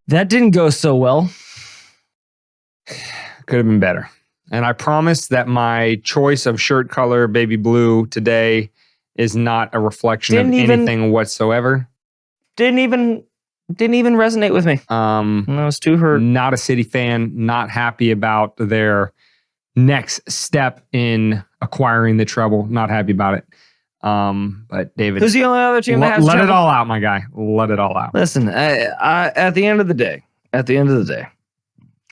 That didn't go so well. Could have been better. And I promise that my choice of shirt color, baby blue, today is not a reflection of anything whatsoever. Didn't even resonate with me. I was too hurt. Not a City fan, not happy about their next step in acquiring the treble. Not happy about it. But David, who's the only other team that has let treble? it all out, my guy. Let it all out. Listen, at the end of the day,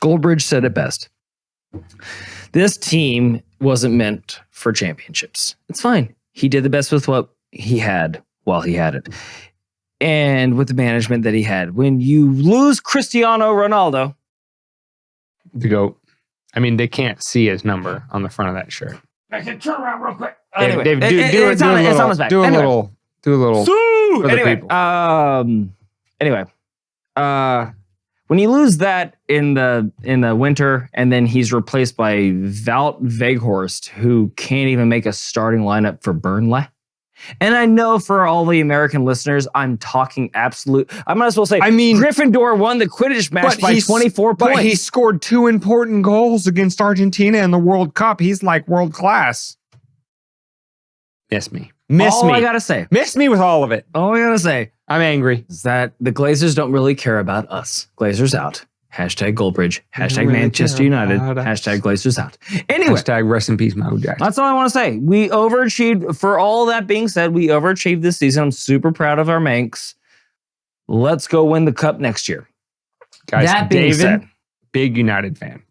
Goldbridge said it best. This team wasn't meant for championships. It's fine. He did the best with what he had while he had it. And with the management that he had. When you lose Cristiano Ronaldo. The GOAT. I mean, they can't see his number on the front of that shirt. I can turn around real quick. David, Anyway, it's on his back. Do a little. Anyway, when you lose that in the winter, and then he's replaced by Wout Weghorst, who can't even make a starting lineup for Burnley. And I know for all the American listeners, I'm talking absolute. I might as well say, Gryffindor won the Quidditch match by 24 points. But he scored 2 important goals against Argentina in the World Cup. He's like world class. Miss me. All I gotta say. Miss me with all of it. All I gotta say. I'm angry. Is that the Glazers don't really care about us. Glazers out. Hashtag Goldbridge. Hashtag really Manchester United. Hashtag Glazers out. Anyway. Hashtag rest in peace, Michael Jackson. That's all I want to say. We overachieved. For all that being said, we overachieved this season. I'm super proud of our Manx. Let's go win the cup next year. Guys, that being said, big United fan.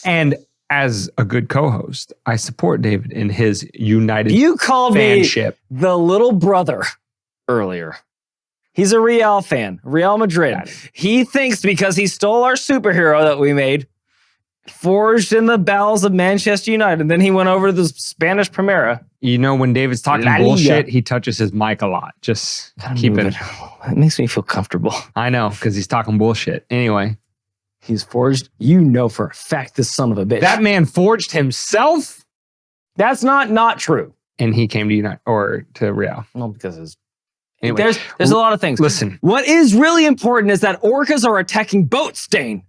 And as a good co-host, I support David in his United You called fanship. Me the little brother earlier. He's a Real fan, Real Madrid. He thinks because he stole our superhero that we made, forged in the bowels of Manchester United, and then he went over to the Spanish Primera. You know, when David's talking bullshit, he touches his mic a lot. Just keep it. It makes me feel comfortable. I know, because he's talking bullshit. Anyway. He's forged. You know for a fact this son of a bitch. That man forged himself? That's not true. And he came to United or to Real. Well, because his anyway, there's a lot of things. Listen. What is really important is that orcas are attacking boats, Dane.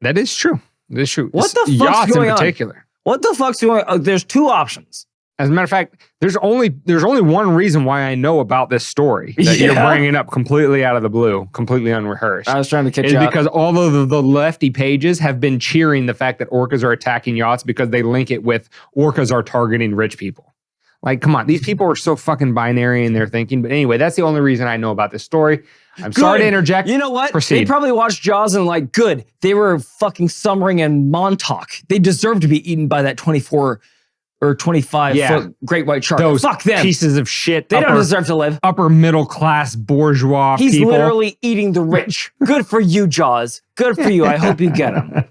That is true. That is true. What the fuck's yachts going in particular. On? What the fuck's going on? There's 2 options. As a matter of fact, there's only one reason why I know about this story that you're bringing up completely out of the blue, completely unrehearsed. I was trying to catch you up. Because all of the lefty pages have been cheering the fact that orcas are attacking yachts because they link it with orcas are targeting rich people. Like, come on, these people are so fucking binary in their thinking. But anyway, that's the only reason I know about this story. I'm sorry to interject. You know what? Proceed. They probably watched Jaws and like, good. They were fucking summering in Montauk. They deserve to be eaten by that 24 or 25 foot great white shark. Those fuck them. Pieces of shit. They don't deserve to live. Upper middle class bourgeois He's people. literally eating the rich. Good for you, Jaws. Good for you. I hope you get him.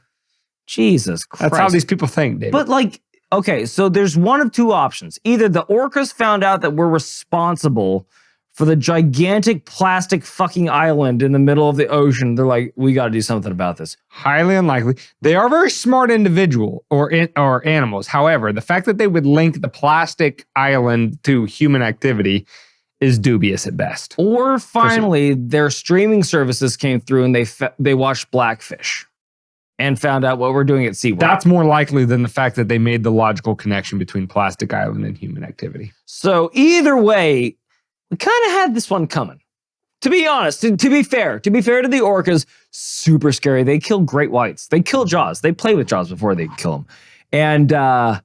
Jesus Christ. That's how these people think, David. But like, okay, so there's one of 2 options. Either the orcas found out that we're responsible for the gigantic plastic fucking island in the middle of the ocean. They're like, we got to do something about this. Highly unlikely. They are very smart individual or animals. However, the fact that they would link the plastic island to human activity is dubious at best. Or finally, their streaming services came through and they watched Blackfish and found out what we're doing at SeaWorld. That's more likely than the fact that they made the logical connection between plastic island and human activity. So either way, we kind of had this one coming. To be honest, to be fair to the orcas, super scary. They kill great whites. They kill Jaws. They play with Jaws before they kill them. And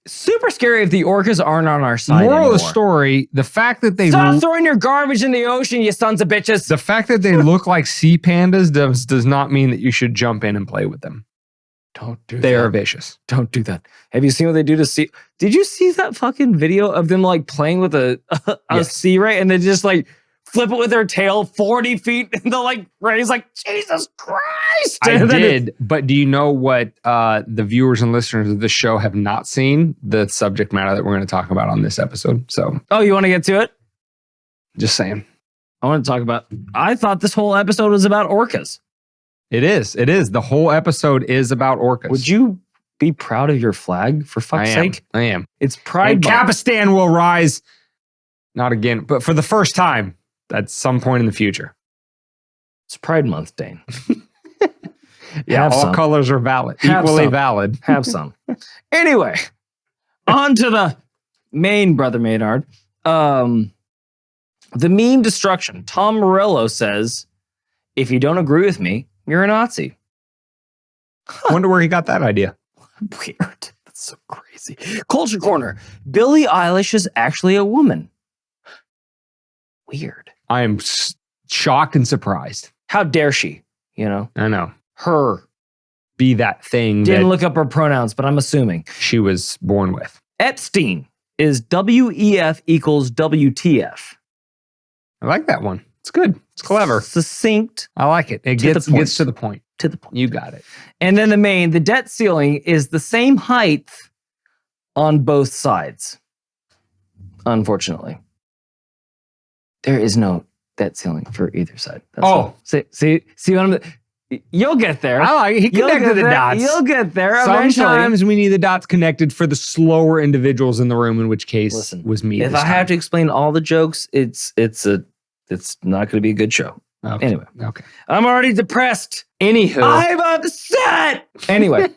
super scary if the orcas aren't on our side Moral anymore. of the story, the fact that they... Stop throwing your garbage in the ocean, you sons of bitches. The fact that they look like sea pandas does not mean that you should jump in and play with them. Don't do that. They are vicious. Don't do that. Have you seen what they do to sea? Did you see that fucking video of them like playing with a sea ray and they just like flip it with their tail 40 feet and the like rays like, Jesus Christ. I did, but do you know what the viewers and listeners of this show have not seen? The subject matter that we're going to talk about on this episode. So, oh, you want to get to it? Just saying. I want to talk about, I thought this whole episode was about orcas. It is. It is. The whole episode is about orcas. Would you be proud of your flag, for fuck's sake? I am. It's Pride And Capistan will rise, not again, but for the first time at some point in the future. It's Pride Month, Dane. Yeah, Have all some. colors are valid, Have equally some. valid. Have some. Anyway, on to the main Brother Maynard. The meme destruction. Tom Morello says, if you don't agree with me, you're a Nazi. Wonder where he got that idea. Weird. That's so crazy. Culture Corner. Billie Eilish is actually a woman. Weird. I am shocked and surprised. How dare she? You know, I know. her. Be that thing Didn't that look up her pronouns, but I'm assuming. she was born with. Epstein is WEF equals WTF. I like that one. It's good. It's clever. Succinct I like it. It To the gets point. to the point. to the point. You got it. And then the debt ceiling is the same height on both sides. Unfortunately. There is no debt ceiling for either side. That's Oh. See what I'm... You'll get there. I like it. He You'll connected get the there. dots. You'll get there eventually. Sometimes we need the dots connected for the slower individuals in the room, in which case Listen, was me. If I have to explain all the jokes, it's not going to be a good show. Okay. Anyway. Okay. I'm already depressed. Anywho. I'm upset. Anyway,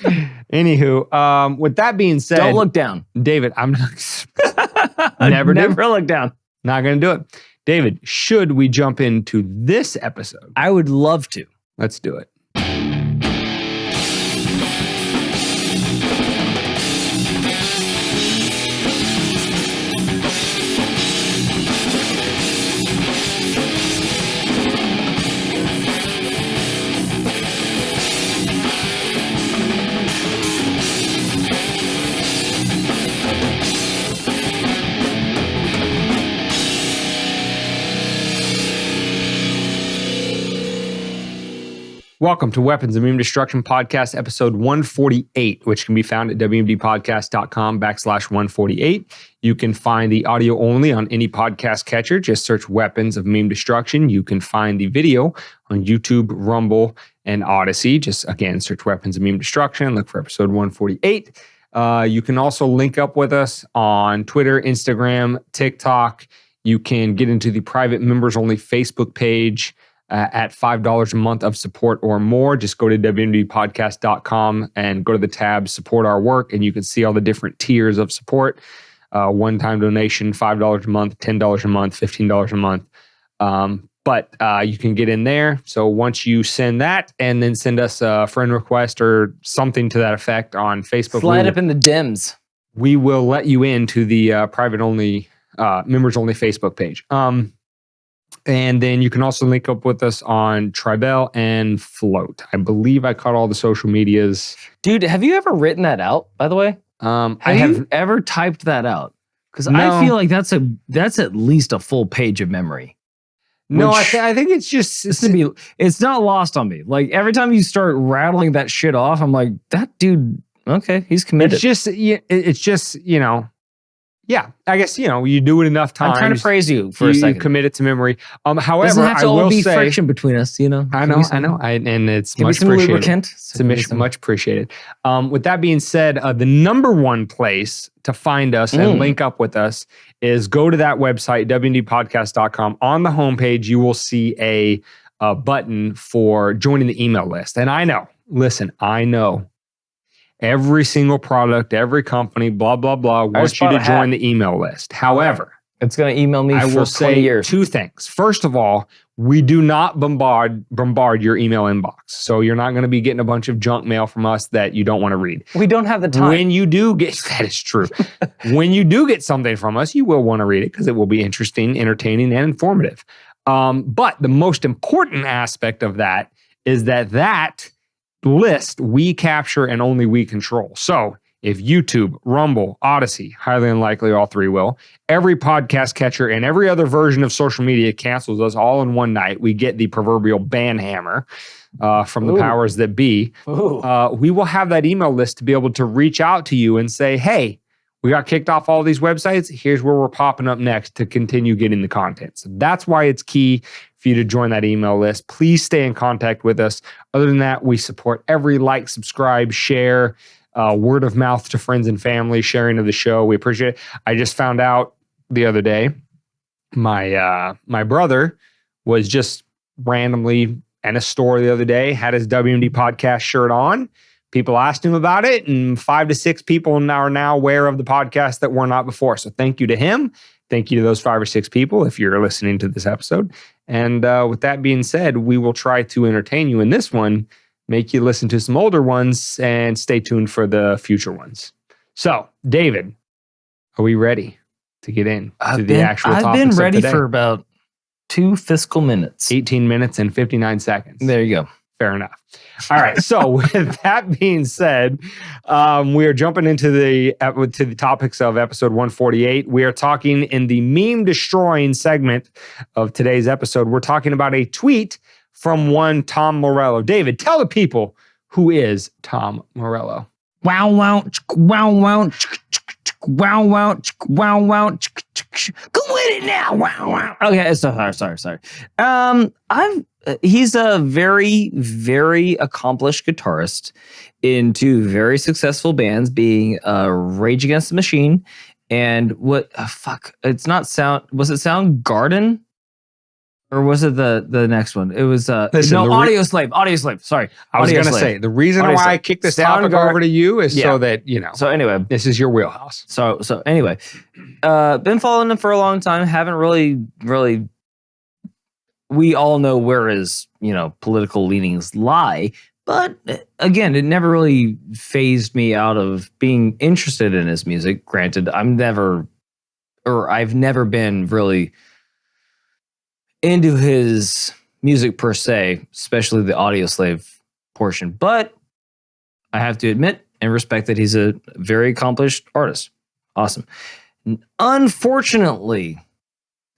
With that being said, don't look down. David, I'm not never look down. not going to do it. David, should we jump into this episode? I would love to. Let's do it. Welcome to Weapons of Meme Destruction Podcast, episode 148, which can be found at wmdpodcast.com/148. You can find the audio only on any podcast catcher. Just search Weapons of Meme Destruction. You can find the video on YouTube, Rumble, and Odyssey. Just, again, search Weapons of Meme Destruction. Look for episode 148. You can also link up with us on Twitter, Instagram, TikTok. You can get into the private members-only Facebook page. At $5 a month of support or more, just go to wmdpodcast.com and go to the tab Support Our Work, and you can see all the different tiers of support. One-time donation, $5 a month, $10 a month, $15 a month. But you can get in there. So once you send that and then send us a friend request or something to that effect on Facebook. Slide up in the DMs. We will let you into the private-only, members-only Facebook page. And then you can also link up with us on Tribel and Float. I believe I caught all the social medias. Dude, have you ever written that out, by the way? I Have have you ever typed that out? Because No. I feel like that's at least a full page of memory. no. Which- I think it's just It's not lost on me. Like every time you start rattling that shit off, I'm like, that dude, okay, he's committed. it's just yeah. I guess you do it enough times. I'm trying to praise you for a you second. commit it to memory. Doesn't However, have to I all will be say, friction between us, I know, and it's Can be much some appreciated. lubricant. Much appreciated. With that being said, the number one place to find us and link up with us is go to that website, wndpodcast.com. On the homepage, you will see a button for joining the email list. And I know every single product, every company, blah, blah, blah, wants you to join the email list. However, It's going to email me I for will 20 say years. two things. First of all, we do not bombard your email inbox. So you're not going to be getting a bunch of junk mail from us that you don't want to read. We don't have the time. When you do get, that is true. When you do get something from us, you will want to read it because it will be interesting, entertaining, and informative. But the most important aspect of that is that list we capture and only we control. So if YouTube, Rumble, Odyssey, highly unlikely all three will, every podcast catcher and every other version of social media cancels us all in one night, we get the proverbial ban hammer from the powers that be. We will have that email list to be able to reach out to you and say, hey, we got kicked off all these websites. Here's where we're popping up next to continue getting the content. So that's why it's key for you to join that email list. Please stay in contact with us. Other than that, we support every like, subscribe, share, word of mouth to friends and family, sharing of the show. We appreciate it. I just found out the other day, my brother was just randomly in a store the other day, had his WMD podcast shirt on. People asked him about it, and 5 to 6 people are now aware of the podcast that were not before. So thank you to him. Thank you to those 5 or 6 people if you're listening to this episode. And with that being said, we will try to entertain you in this one, make you listen to some older ones, and stay tuned for the future ones. So, David, are we ready to get in to the actual topics of today? I've been ready for about 2 fiscal minutes. 18 minutes and 59 seconds. There you go. Fair enough. All right. So with that being said, we are jumping into the topics of episode 148. We are talking in the meme destroying segment of today's episode. We're talking about a tweet from one Tom Morello. David, tell the people who is Tom Morello. Wow, wow, wow, wow, wow, wow, wow, wow. Go with it now. Wow, wow. Okay, sorry. He's a very, very accomplished guitarist in 2 very successful bands, being Rage Against the Machine and it's not Sound. Was it Soundgarden? Or was it the next one? It was Audio Slave. Sorry. I was going to say, the reason why I kicked this topic over to you is so that, So anyway. This is your wheelhouse. So anyway. Been following him for a long time. Haven't really... We all know where his, political leanings lie. But again, it never really phased me out of being interested in his music. Granted, I've never been really into his music per se, especially the Audio Slave portion. But I have to admit and respect that he's a very accomplished artist. Awesome. Unfortunately,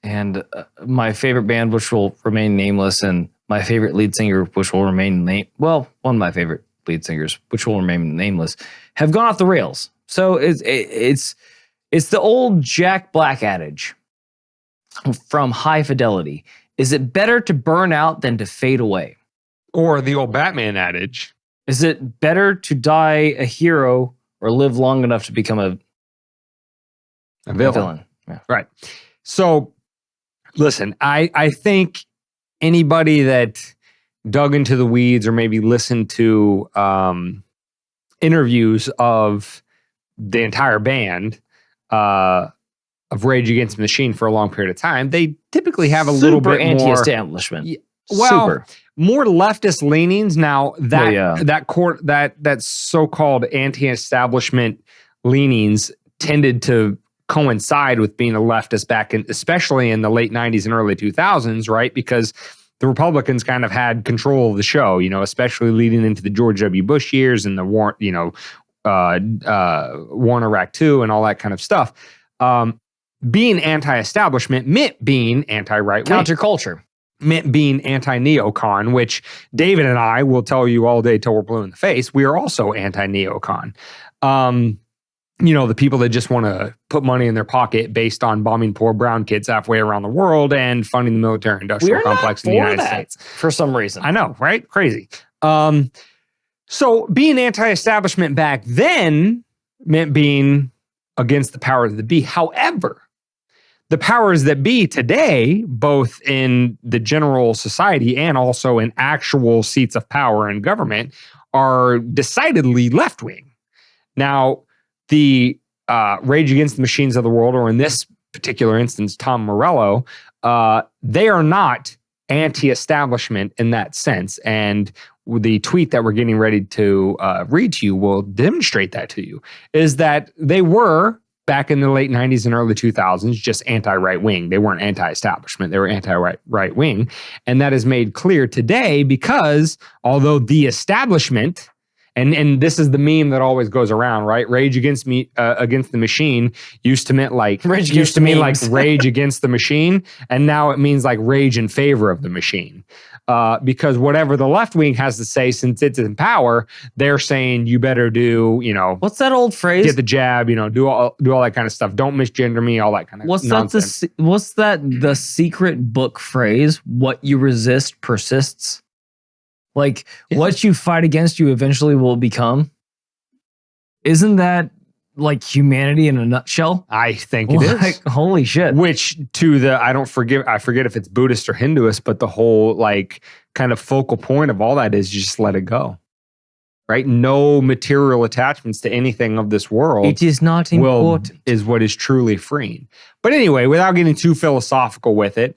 and my favorite band, which will remain nameless, and my favorite lead singer, which will remain one of my favorite lead singers, which will remain nameless, have gone off the rails. So it's the old Jack Black adage from High Fidelity. Is it better to burn out than to fade away? Or the old Batman adage. Is it better to die a hero or live long enough to become a villain? Yeah. Right. So, listen, I think anybody that dug into the weeds or maybe listened to interviews of the entire band of Rage Against the Machine for a long period of time, they typically have a little bit more anti-establishment. More leftist leanings. Now that so-called anti-establishment leanings tended to coincide with being a leftist back in, especially in the late 90s and early 2000s, right? Because the Republicans kind of had control of the show, especially leading into the George W. Bush years and the war, war in Iraq 2 and all that kind of stuff. Being anti-establishment meant being anti-right-wing. Counterculture. Meant being anti-neocon, which David and I will tell you all day till we're blue in the face. We are also anti-neocon. The people that just want to put money in their pocket based on bombing poor brown kids halfway around the world and funding the military-industrial complex in the United States. For some reason. I know, right? Crazy. So being anti-establishment back then meant being against the powers that be. However, the powers that be today, both in the general society and also in actual seats of power in government, are decidedly left-wing. Now, the Rage Against the Machines of the world, or in this particular instance, Tom Morello, they are not anti-establishment in that sense. And the tweet that we're getting ready to read to you will demonstrate that to you, is that they were, back in the late 90s and early 2000s, just anti-right wing. They weren't anti-establishment. They were anti-right wing. And that is made clear today because although the establishment, and this is the meme that always goes around, right? Rage against the machine used to mean like rage against the machine, and now it means like rage in favor of the machine. Because whatever the left wing has to say, since it's in power, they're saying you better do, what's that old phrase? Get the jab, do all that kind of stuff. Don't misgender me, all that kind of nonsense. What's the secret book phrase? What you resist persists. Like what you fight against, you eventually will become. Isn't that like humanity in a nutshell? I think it is. Like, holy shit. Which I forget if it's Buddhist or Hinduist, but the whole like kind of focal point of all that is just let it go. Right? No material attachments to anything of this world. It is not important. Is what is truly freeing. But anyway, without getting too philosophical with it,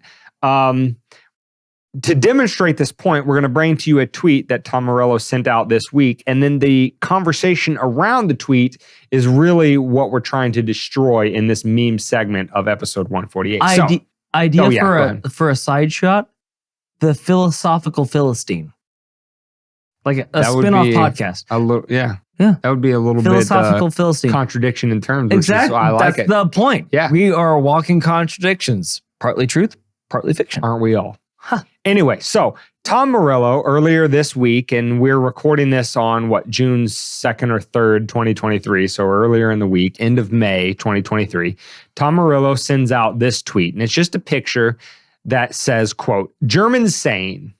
to demonstrate this point, we're going to bring to you a tweet that Tom Morello sent out this week. And then the conversation around the tweet is really what we're trying to destroy in this meme segment of episode 148. For a side shot, the philosophical Philistine. Like a spin-off podcast. Yeah. That would be a little philosophical bit Philistine. Contradiction in terms. Exactly. I like That's the point. Yeah. We are walking contradictions. Partly truth, partly fiction. Aren't we all? Huh. Anyway, so Tom Morello earlier this week, and we're recording this on June 2nd or 3rd, 2023. So earlier in the week, end of May, 2023, Tom Morello sends out this tweet, and it's just a picture that says, quote, German saying,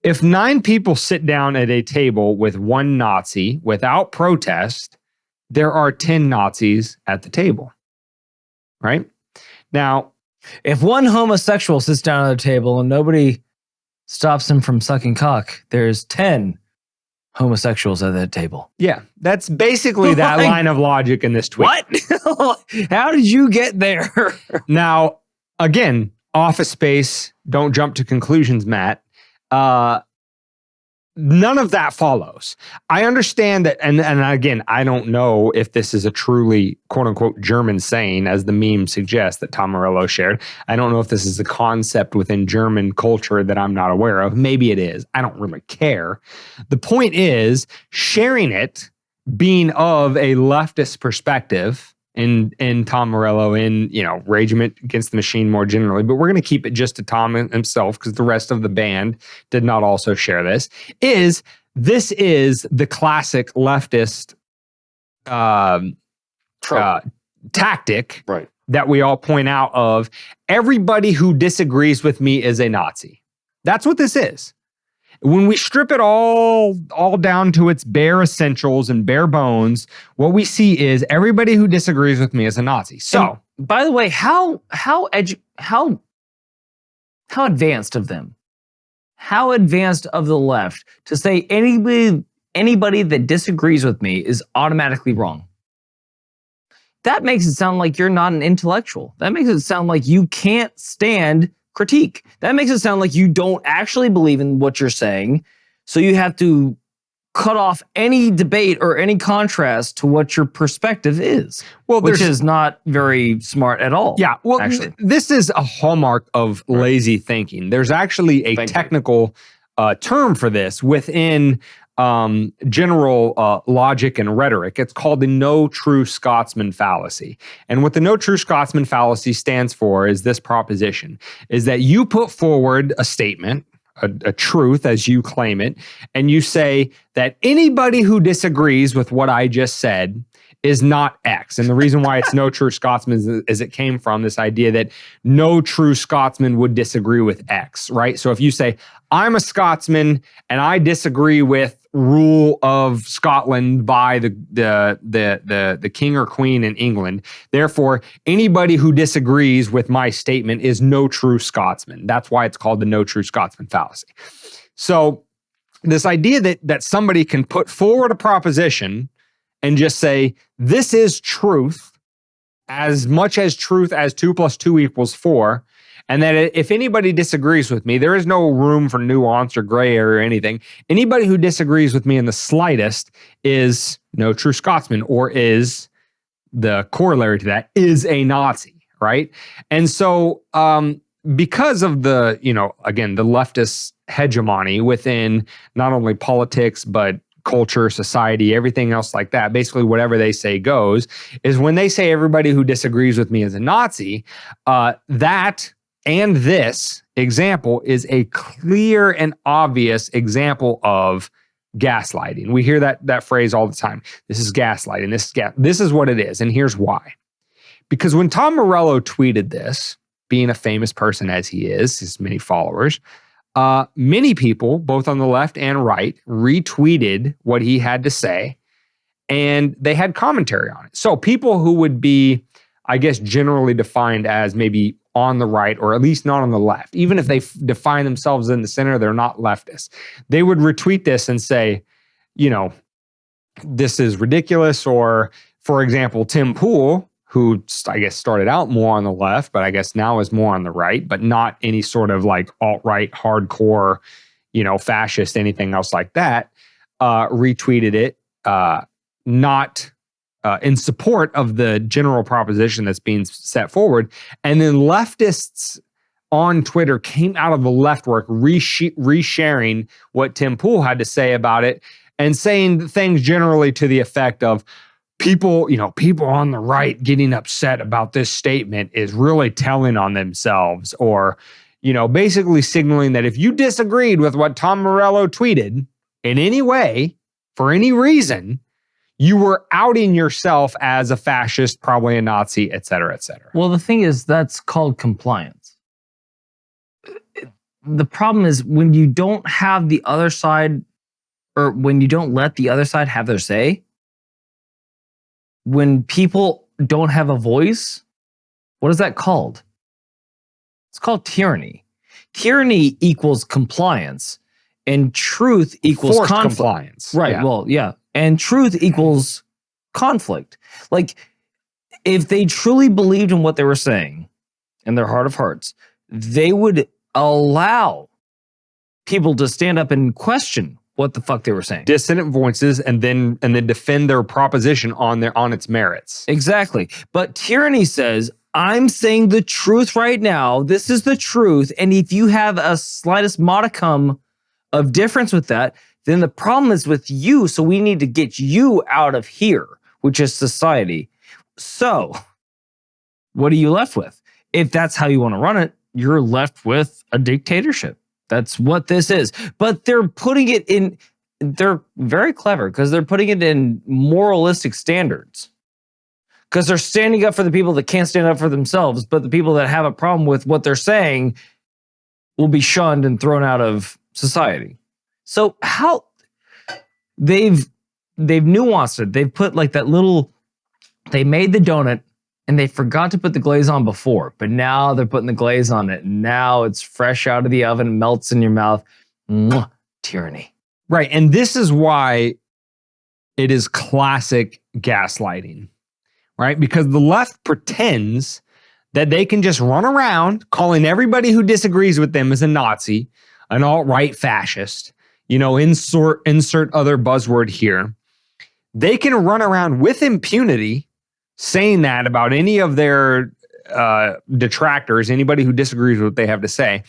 if 9 people sit down at a table with one Nazi without protest, there are 10 Nazis at the table. Right? Now, if one homosexual sits down at a table and nobody stops him from sucking cock, there's 10 homosexuals at that table. Yeah, that's basically that line of logic in this tweet. What? How did you get there? Now, again, Office Space, don't jump to conclusions, Matt. None of that follows. I understand that, and again, I don't know if this is a truly quote-unquote German saying, as the meme suggests that Tom Morello shared. I don't know if this is a concept within German culture that I'm not aware of. Maybe it is. I don't really care. The point is, sharing it, being of a leftist perspective, in Tom Morello, in Rage Against the Machine more generally, but we're going to keep it just to Tom himself because the rest of the band did not also share this. This is the classic leftist tactic, right, that we all point out of everybody who disagrees with me is a Nazi. That's what this is. When we strip it all down to its bare essentials and bare bones, what we see is everybody who disagrees with me is a Nazi. So, and by the way, how advanced of them? How advanced of the left to say anybody that disagrees with me is automatically wrong? That makes it sound like you're not an intellectual. That makes it sound like you can't stand critique. That makes it sound like you don't actually believe in what you're saying, so you have to cut off any debate or any contrast to what your perspective is, which is not very smart at all. Yeah, well, actually, this is a hallmark of lazy thinking. There's actually a technical term for this within general logic and rhetoric. It's called the no true Scotsman fallacy. And what the no true Scotsman fallacy stands for is this proposition, is that you put forward a statement, a truth as you claim it, and you say that anybody who disagrees with what I just said is not X. And the reason why it's no true Scotsman is it came from this idea that no true Scotsman would disagree with X, right? So if you say, I'm a Scotsman and I disagree with rule of Scotland by the king or queen in England, therefore anybody who disagrees with my statement is no true Scotsman. That's why it's called the no true Scotsman fallacy. So this idea that somebody can put forward a proposition and just say, this is truth, as much as truth as 2 + 2 = 4, and that if anybody disagrees with me, there is no room for nuance or gray area or anything. Anybody who disagrees with me in the slightest is no true Scotsman, or is the corollary to that, is a Nazi, right? And so because of the, again, the leftist hegemony within not only politics, but culture, society, everything else like that, basically whatever they say goes, is when they say everybody who disagrees with me is a Nazi, that and this example is a clear and obvious example of gaslighting. We hear that phrase all the time. This is gaslighting. This is what it is. And here's why. Because when Tom Morello tweeted this, being a famous person as he is, his many followers, many people, both on the left and right, retweeted what he had to say. and they had commentary on it. So people who would be, I guess, generally defined as maybe on the right or at least not on the left, even if they define themselves in the center, they're not leftists. They would retweet this and say, you know, this is ridiculous. Or, for example, Tim Pool, who I guess started out more on the left, but I guess now is more on the right, but not any sort of like alt-right, hardcore, you know, fascist, anything else like that, retweeted it, not in support of the general proposition that's being set forward. And then leftists on Twitter came out of the left work, resharing what Tim Pool had to say about it and saying things generally to the effect of people on the right getting upset about this statement is really telling on themselves, or, you know, basically signaling that if you disagreed with what Tom Morello tweeted in any way, for any reason, you were outing yourself as a fascist, probably a Nazi, et cetera, et cetera. Well, the thing is, that's called compliance. The problem is when you don't have the other side, or when you don't let the other side have their say, when people don't have a voice, what is that called? It's called tyranny. Tyranny equals compliance, and truth equals Forced conflict. compliance. Right. Yeah. Well, yeah. And truth equals conflict. Like, if they truly believed in what they were saying in their heart of hearts, they would allow people to stand up and question what the fuck they were saying. Dissident voices, and then defend their proposition on its merits. Exactly. But tyranny says, I'm saying the truth right now. This is the truth. And if you have a slightest modicum of difference with that, then the problem is with you. So we need to get you out of here, which is society. So what are you left with? If that's how you want to run it, you're left with a dictatorship. That's what this is. But they're putting it in, they're very clever because they're putting it in moralistic standards. Because they're standing up for the people that can't stand up for themselves, but the people that have a problem with what they're saying will be shunned and thrown out of society. So how they've nuanced it. They've put like that little, they made the donut and they forgot to put the glaze on before, but now they're putting the glaze on it. And now it's fresh out of the oven, melts in your mouth. Mwah, tyranny. Right. And this is why it is classic gaslighting, right? Because the left pretends that they can just run around calling everybody who disagrees with them as a Nazi, an alt-right fascist, you know, insert other buzzword here. They can run around with impunity saying that about any of their detractors, anybody who disagrees with what they have to say.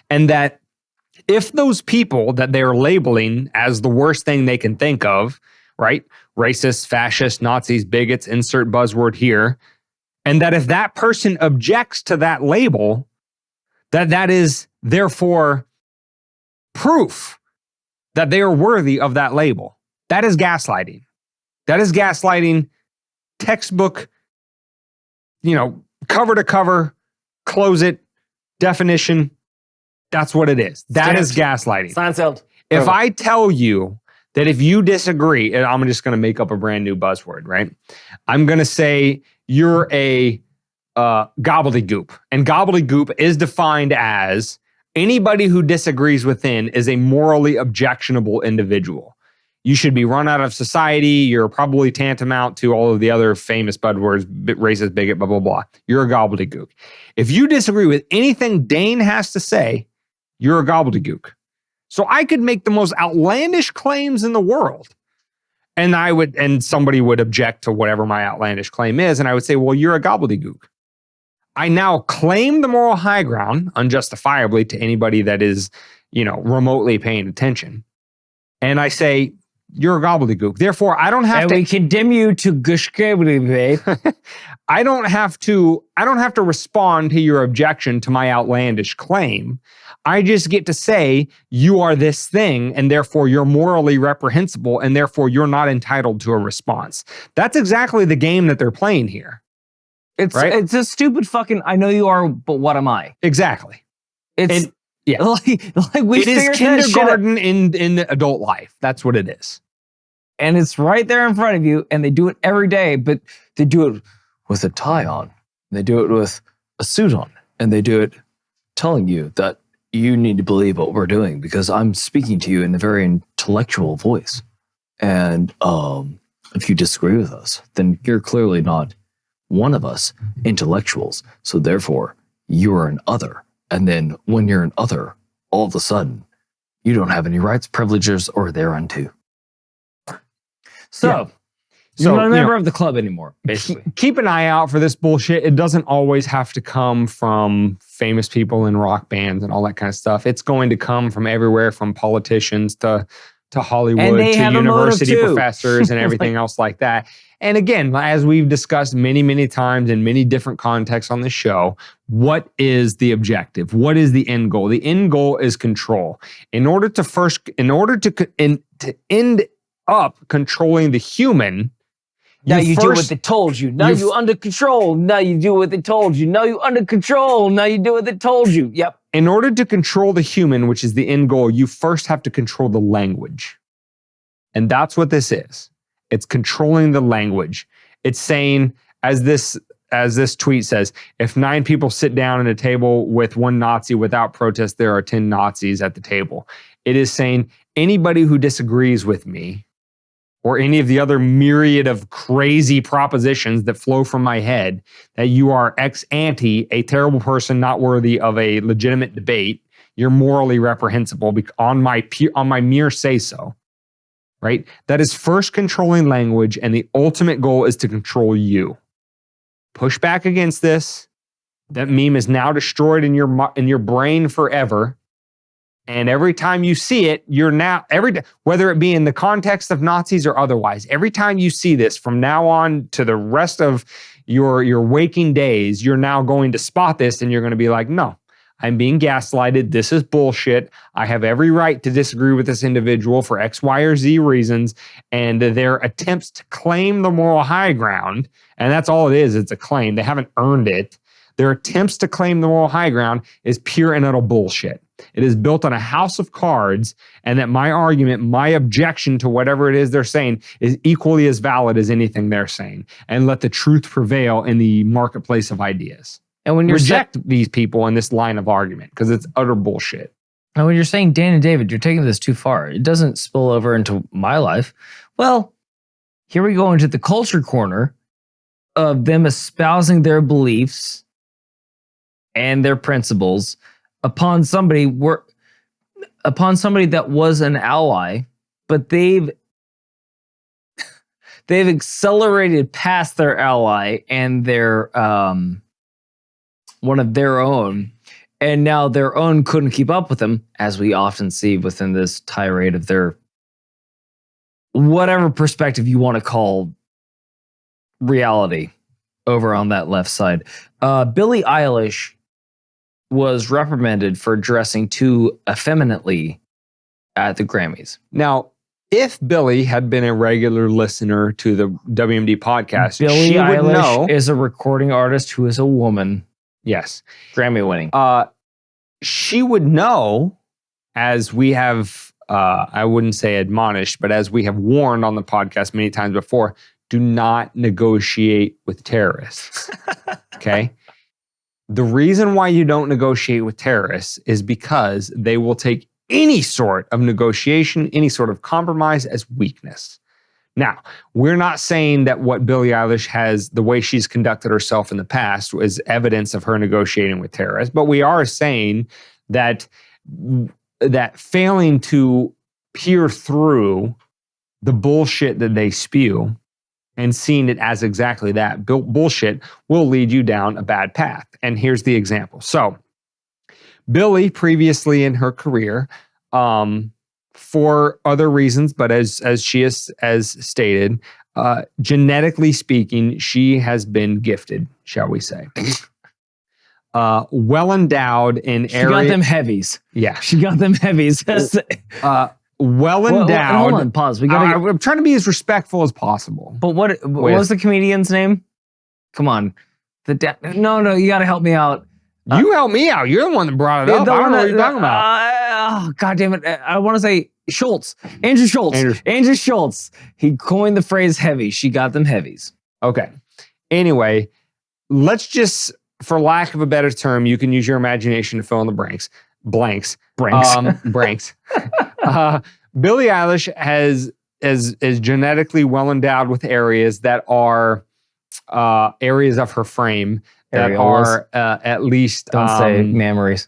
And that if those people that they're labeling as the worst thing they can think of, right? Racists, fascists, Nazis, bigots, insert buzzword here. And that if that person objects to that label, that is therefore proof that they are worthy of that label. That is gaslighting. That is gaslighting, textbook, you know, cover to cover, close it, definition. That's what it is. That is gaslighting. Seinfeld. If I tell you that if you disagree, and I'm just going to make up a brand new buzzword, right? I'm going to say you're a gobbledygook. And gobbledygook is defined as anybody who disagrees within is a morally objectionable individual. You should be run out of society. You're probably tantamount to all of the other famous buzzwords, racist, bigot, blah, blah, blah. You're a gobbledygook. If you disagree with anything Dane has to say, you're a gobbledygook. So I could make the most outlandish claims in the world. And somebody would object to whatever my outlandish claim is. And I would say, well, you're a gobbledygook. I now claim the moral high ground unjustifiably to anybody that is, you know, remotely paying attention. And I say, you're a gobbledygook. Therefore, I don't have and to. we condemn you to gush babe. I don't have to respond to your objection to my outlandish claim. I just get to say you are this thing, and therefore you're morally reprehensible, and therefore you're not entitled to a response. That's exactly the game that they're playing here. It's a stupid fucking, I know you are, but what am I? Exactly. It's yeah. like we it is figured that shit out. kindergarten in adult life. That's what it is. and it's right there in front of you, and they do it every day, but they do it with a tie on. They do it with a suit on, and they do it telling you that you need to believe what we're doing because I'm speaking to you in a very intellectual voice. And if you disagree with us, then you're clearly not one of us intellectuals. So therefore, you are an other. And then when you're an other, all of a sudden, you don't have any rights, privileges, or thereunto. So, you're not a member of the club anymore, basically. Keep an eye out for this bullshit. It doesn't always have to come from famous people in rock bands and all that kind of stuff. It's going to come from everywhere, from politicians to Hollywood to university professors and everything else like that. And again, as we've discussed many, many times in many different contexts on the show, what is the objective? What is the end goal? The end goal is control. In order to end up controlling the human, now you do what they told you. Now you under control. Now you do what they told you. Now you under control. Now you do what they told you. Yep. In order to control the human, which is the end goal, you first have to control the language. And that's what this is. It's controlling the language. It's saying, as this tweet says, if 9 people sit down at a table with one Nazi without protest, there are 10 Nazis at the table. It is saying anybody who disagrees with me or any of the other myriad of crazy propositions that flow from my head, that you are ex ante, a terrible person not worthy of a legitimate debate, you're morally reprehensible on my mere say-so, right? That is first controlling language, and the ultimate goal is to control you. Push back against this. That meme is now destroyed in your brain forever. And every time you see it, whether it be in the context of Nazis or otherwise, every time you see this from now on to the rest of your waking days, you're now going to spot this and you're going to be like, no, I'm being gaslighted. This is bullshit. I have every right to disagree with this individual for X, Y, or Z reasons. And their attempts to claim the moral high ground, and that's all it is, it's a claim. They haven't earned it. Their attempts to claim the moral high ground is pure and utter bullshit. It is built on a house of cards, and that my argument, my objection to whatever it is they're saying is equally as valid as anything they're saying. And let the truth prevail in the marketplace of ideas. And when you reject these people in this line of argument, because it's utter bullshit. And when you're saying Dane and David, you're taking this too far. It doesn't spill over into my life. Well, here we go into the culture corner of them espousing their beliefs and their principles upon somebody that was an ally, but they've accelerated past their ally and their one of their own, and now their own couldn't keep up with them, as we often see within this tirade of their whatever perspective you want to call reality over on that left side. Billie Eilish was reprimanded for dressing too effeminately at the Grammys. Now, if Billie had been a regular listener to the WMD podcast, Billie she Eilish would know, is a recording artist who is a woman. Yes. Grammy winning. She would know, as we have, I wouldn't say admonished, but as we have warned on the podcast many times before, do not negotiate with terrorists. Okay? The reason why you don't negotiate with terrorists is because they will take any sort of negotiation, any sort of compromise as weakness. Now, we're not saying that what Billie Eilish has, the way she's conducted herself in the past, was evidence of her negotiating with terrorists, but we are saying that failing to peer through the bullshit that they spew and seeing it as exactly that bullshit will lead you down a bad path. And here's the example. So, Billie, previously in her career, for other reasons, but as she has stated, genetically speaking, she has been gifted, shall we say. Well endowed in area. She got them heavies. Yeah. She got them heavies. Well endowed. Hold on, pause. I'm trying to be as respectful as possible. But what was the comedian's name? Come on. No, you got to help me out. You help me out. You're the one that brought it up. I don't know what you're talking about. God damn it. I want to say Schultz. Andrew Schultz. He coined the phrase heavy. She got them heavies. Okay. Anyway, let's just, for lack of a better term, you can use your imagination to fill in the blanks. Blanks. Billie Eilish is genetically well endowed with areas that are areas of her frame that are at least don't say mammaries.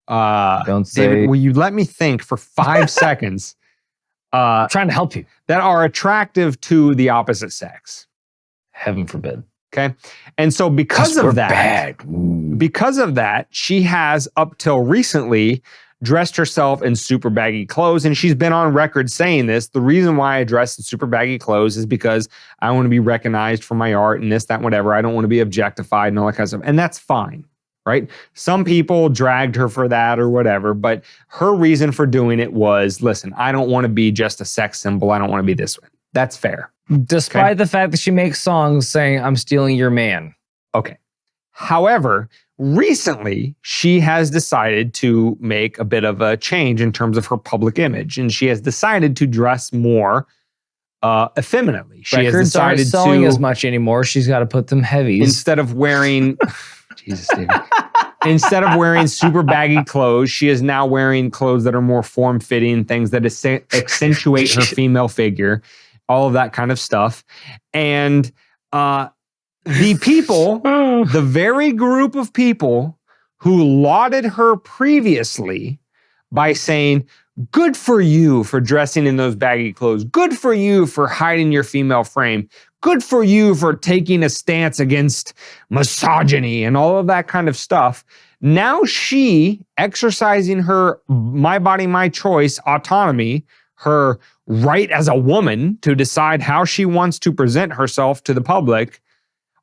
Don't say. David, will you let me think for 5 seconds? I'm trying to help you. That are attractive to the opposite sex. Heaven forbid. Okay, and so because of that, she has up till recently dressed herself in super baggy clothes, and she's been on record saying this. The reason why I dress in super baggy clothes is because I want to be recognized for my art and this, that, and whatever. I don't want to be objectified and all that kind of stuff. And that's fine, right? Some people dragged her for that or whatever, but her reason for doing it was, listen, I don't want to be just a sex symbol. I don't want to be this one. That's fair. Despite the fact that she makes songs saying, I'm stealing your man. Okay. However, recently, she has decided to make a bit of a change in terms of her public image, and she has decided to dress more effeminately. She Records has decided aren't selling to, as much anymore. She's got to put them heavies. Instead of wearing, Jesus, David. Instead of wearing super baggy clothes, she is now wearing clothes that are more form-fitting, things that accentuate her female figure, all of that kind of stuff. And the people, the very group of people who lauded her previously by saying, good for you for dressing in those baggy clothes. Good for you for hiding your female frame. Good for you for taking a stance against misogyny and all of that kind of stuff. Now she, exercising her my body, my choice autonomy, her right as a woman to decide how she wants to present herself to the public,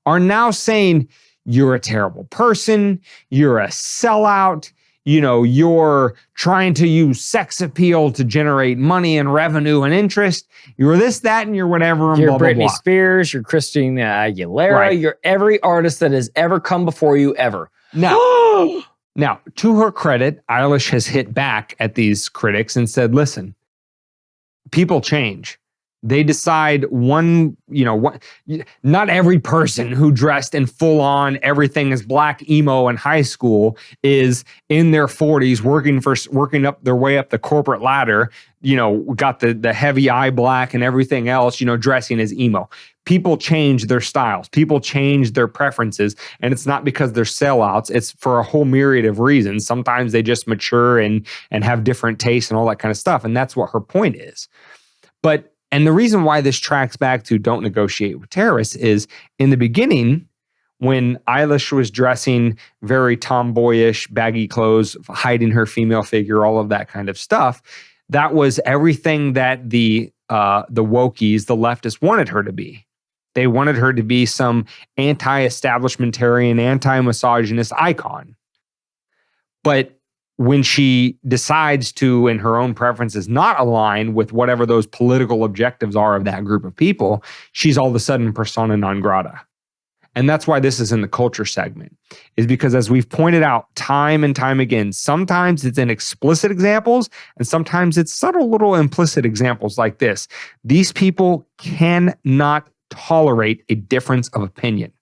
are now saying, you're a terrible person, you're a sellout, you're trying to use sex appeal to generate money and revenue and interest, you're this, that, and you're whatever, and you're blah, blah, Britney blah. Spears, you're Christina Aguilera, Right. You're every artist that has ever come before you ever. Now, to her credit, Eilish has hit back at these critics and said, listen, people change. They decide not every person who dressed in full on everything is black emo in high school is in their 40s working up their way up the corporate ladder, got the heavy eye black and everything else, dressing as emo. People change their styles. People change their preferences. And it's not because they're sellouts. It's for a whole myriad of reasons. Sometimes they just mature and have different tastes and all that kind of stuff. And that's what her point is. And the reason why this tracks back to don't negotiate with terrorists is in the beginning, when Eilish was dressing very tomboyish, baggy clothes, hiding her female figure, all of that kind of stuff, that was everything that the wokies, the leftists, wanted her to be. They wanted her to be some anti-establishmentarian, anti-misogynist icon. But when she decides to, in her own preferences, not align with whatever those political objectives are of that group of people, she's all of a sudden persona non grata. And that's why this is in the culture segment, is because as we've pointed out time and time again, sometimes it's in explicit examples and sometimes it's subtle little implicit examples like this. These people cannot tolerate a difference of opinion.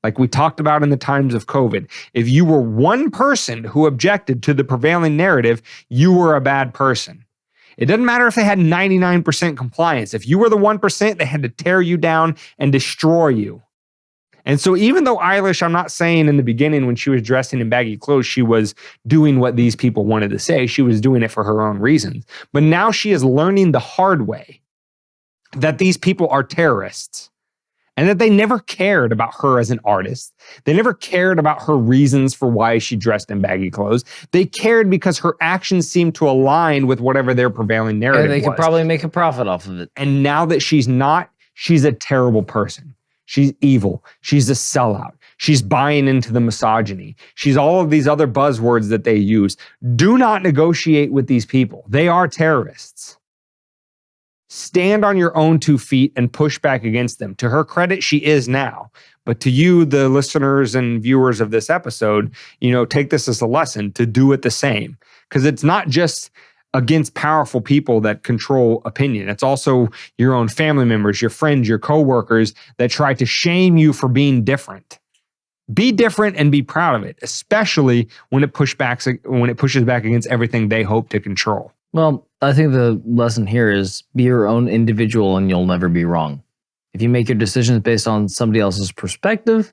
Like we talked about in the times of COVID, if you were one person who objected to the prevailing narrative, you were a bad person. It doesn't matter if they had 99% compliance. If you were the 1%, they had to tear you down and destroy you. And so even though Eilish, I'm not saying in the beginning when she was dressing in baggy clothes, she was doing what these people wanted to say. She was doing it for her own reasons. But now she is learning the hard way that these people are terrorists. And that they never cared about her as an artist. They never cared about her reasons for why she dressed in baggy clothes. They cared because her actions seemed to align with whatever their prevailing narrative was. And they could probably make a profit off of it. And now that she's not, she's a terrible person. She's evil. She's a sellout. She's buying into the misogyny. She's all of these other buzzwords that they use. Do not negotiate with these people. They are terrorists. Stand on your own 2 feet and push back against them. To her credit, she is now. But to you, the listeners and viewers of this episode, take this as a lesson to do it the same. Because it's not just against powerful people that control opinion. It's also your own family members, your friends, your coworkers that try to shame you for being different. Be different and be proud of it, especially when it pushes back against everything they hope to control. Well, I think the lesson here is be your own individual and you'll never be wrong. If you make your decisions based on somebody else's perspective,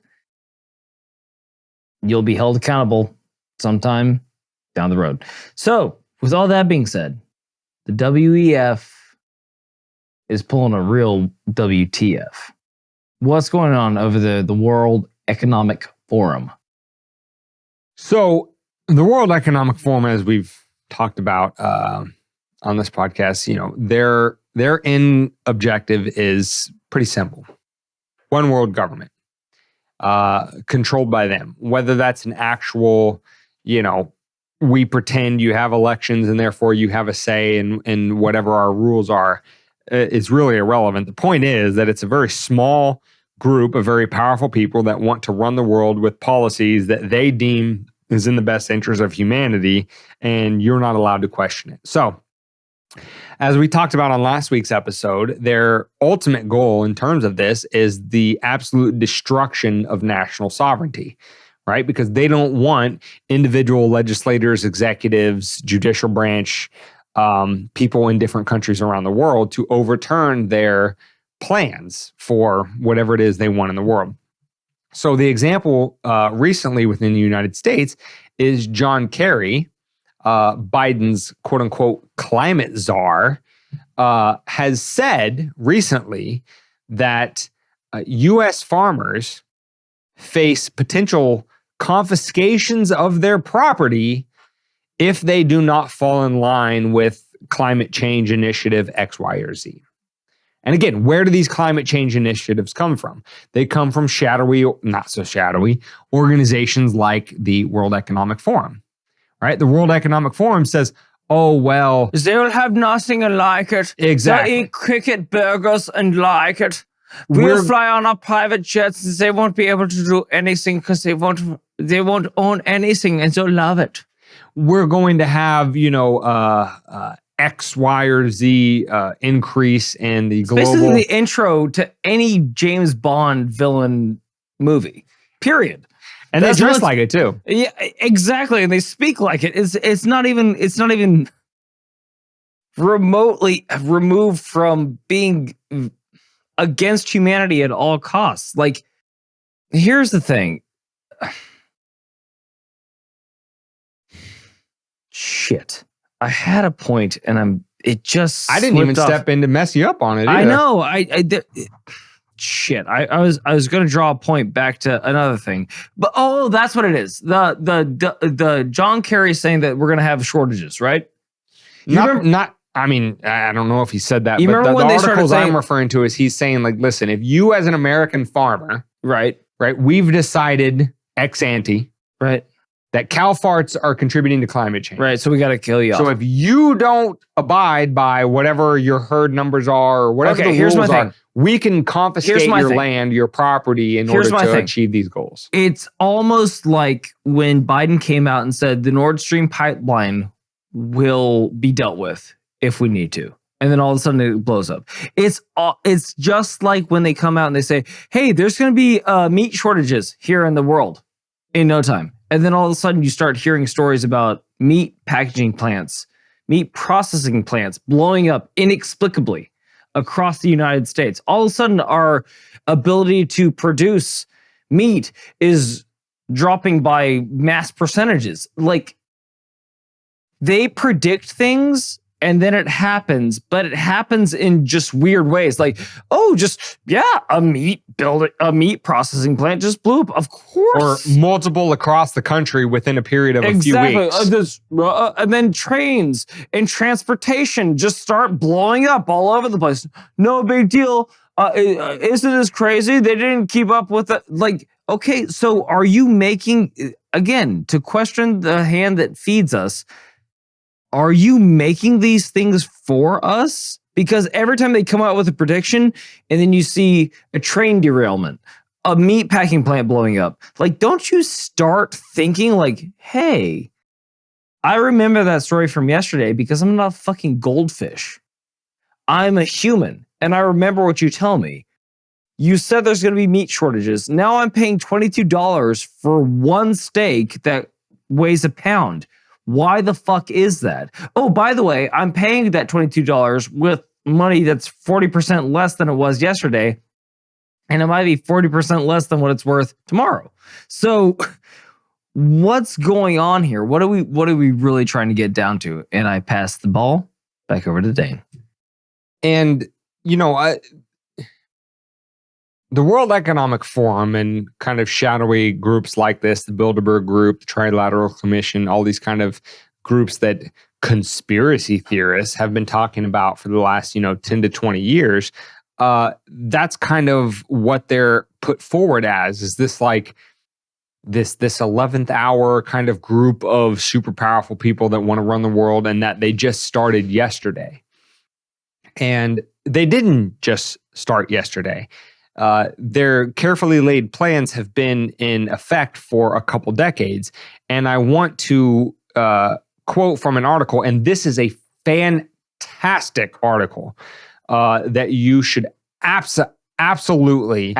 you'll be held accountable sometime down the road. So, with all that being said, the WEF is pulling a real WTF. What's going on over the World Economic Forum? So, the World Economic Forum, as we've talked about on this podcast, their end objective is pretty simple. One world government, controlled by them. Whether that's an actual, we pretend you have elections and therefore you have a say in whatever our rules are, is really irrelevant. The point is that it's a very small group of very powerful people that want to run the world with policies that they deem is in the best interest of humanity, and you're not allowed to question it. So, as we talked about on last week's episode, their ultimate goal in terms of this is the absolute destruction of national sovereignty, right? Because they don't want individual legislators, executives, judicial branch, people in different countries around the world to overturn their plans for whatever it is they want in the world. So the example recently within the United States is John Kerry, Biden's quote unquote climate czar, has said recently that U.S. farmers face potential confiscations of their property if they do not fall in line with climate change initiative X, Y, or Z. And again, where do these climate change initiatives come from? They come from shadowy, not so shadowy, organizations like the World Economic Forum, right? The World Economic Forum says, oh, well, they'll have nothing like it. Exactly. They'll eat cricket burgers and like it. We'll fly on our private jets and they won't be able to do anything because they won't own anything and they'll love it. We're going to have, X, Y, or Z increase in the global... Basically the intro to any James Bond villain movie, period. And they dress like it too. Yeah, exactly. And they speak like it. It's not even remotely removed from being against humanity at all costs. Like, here's the thing. Shit. I had a point and I didn't even step in to mess you up on it either. I know. Shit. I was going to draw a point back to another thing, but that's what it is. The John Kerry saying that we're going to have shortages, right? I don't know if he said that, you but remember the when articles I'm referring to is he's saying, like, listen, if you as an American farmer, right, we've decided ex ante, right, that cow farts are contributing to climate change. Right, so we got to kill you. So if you don't abide by whatever your herd numbers are or whatever the rules are, we can confiscate your land, your property in order to achieve these goals. It's almost like when Biden came out and said the Nord Stream pipeline will be dealt with if we need to. And then all of a sudden it blows up. It's just like when they come out and they say, hey, there's going to be meat shortages here in the world in no time. And then all of a sudden you start hearing stories about meat packaging plants, meat processing plants blowing up inexplicably across the United States. All of a sudden our ability to produce meat is dropping by mass percentages. Like, they predict things and then it happens, but it happens in just weird ways. Like, a meat processing plant just blew up. Of course. Or multiple across the country within a period of a few weeks. And then trains and transportation just start blowing up all over the place. No big deal. Isn't this crazy? They didn't keep up with it. Like, okay, so are you making, again, to question the hand that feeds us, are you making these things for us? Because every time they come out with a prediction and then you see a train derailment, a meat packing plant blowing up, like, don't you start thinking like, hey, I remember that story from yesterday because I'm not a fucking goldfish. I'm a human and I remember what you tell me. You said there's going to be meat shortages. Now I'm paying $22 for one steak that weighs a pound. Why the fuck is that? Oh, by the way, I'm paying that $22 with money that's 40% less than it was yesterday. And it might be 40% less than what it's worth tomorrow. So what's going on here? What are we really trying to get down to? And I pass the ball back over to Dane. And, the World Economic Forum and kind of shadowy groups like this, the Bilderberg Group, the Trilateral Commission, all these kind of groups that conspiracy theorists have been talking about for the last, 10 to 20 years, that's kind of what they're put forward as, is this like this 11th hour kind of group of super powerful people that want to run the world and that they just started yesterday. And they didn't just start yesterday. Their carefully laid plans have been in effect for a couple decades. And I want to quote from an article, and this is a fantastic article that you should absolutely read.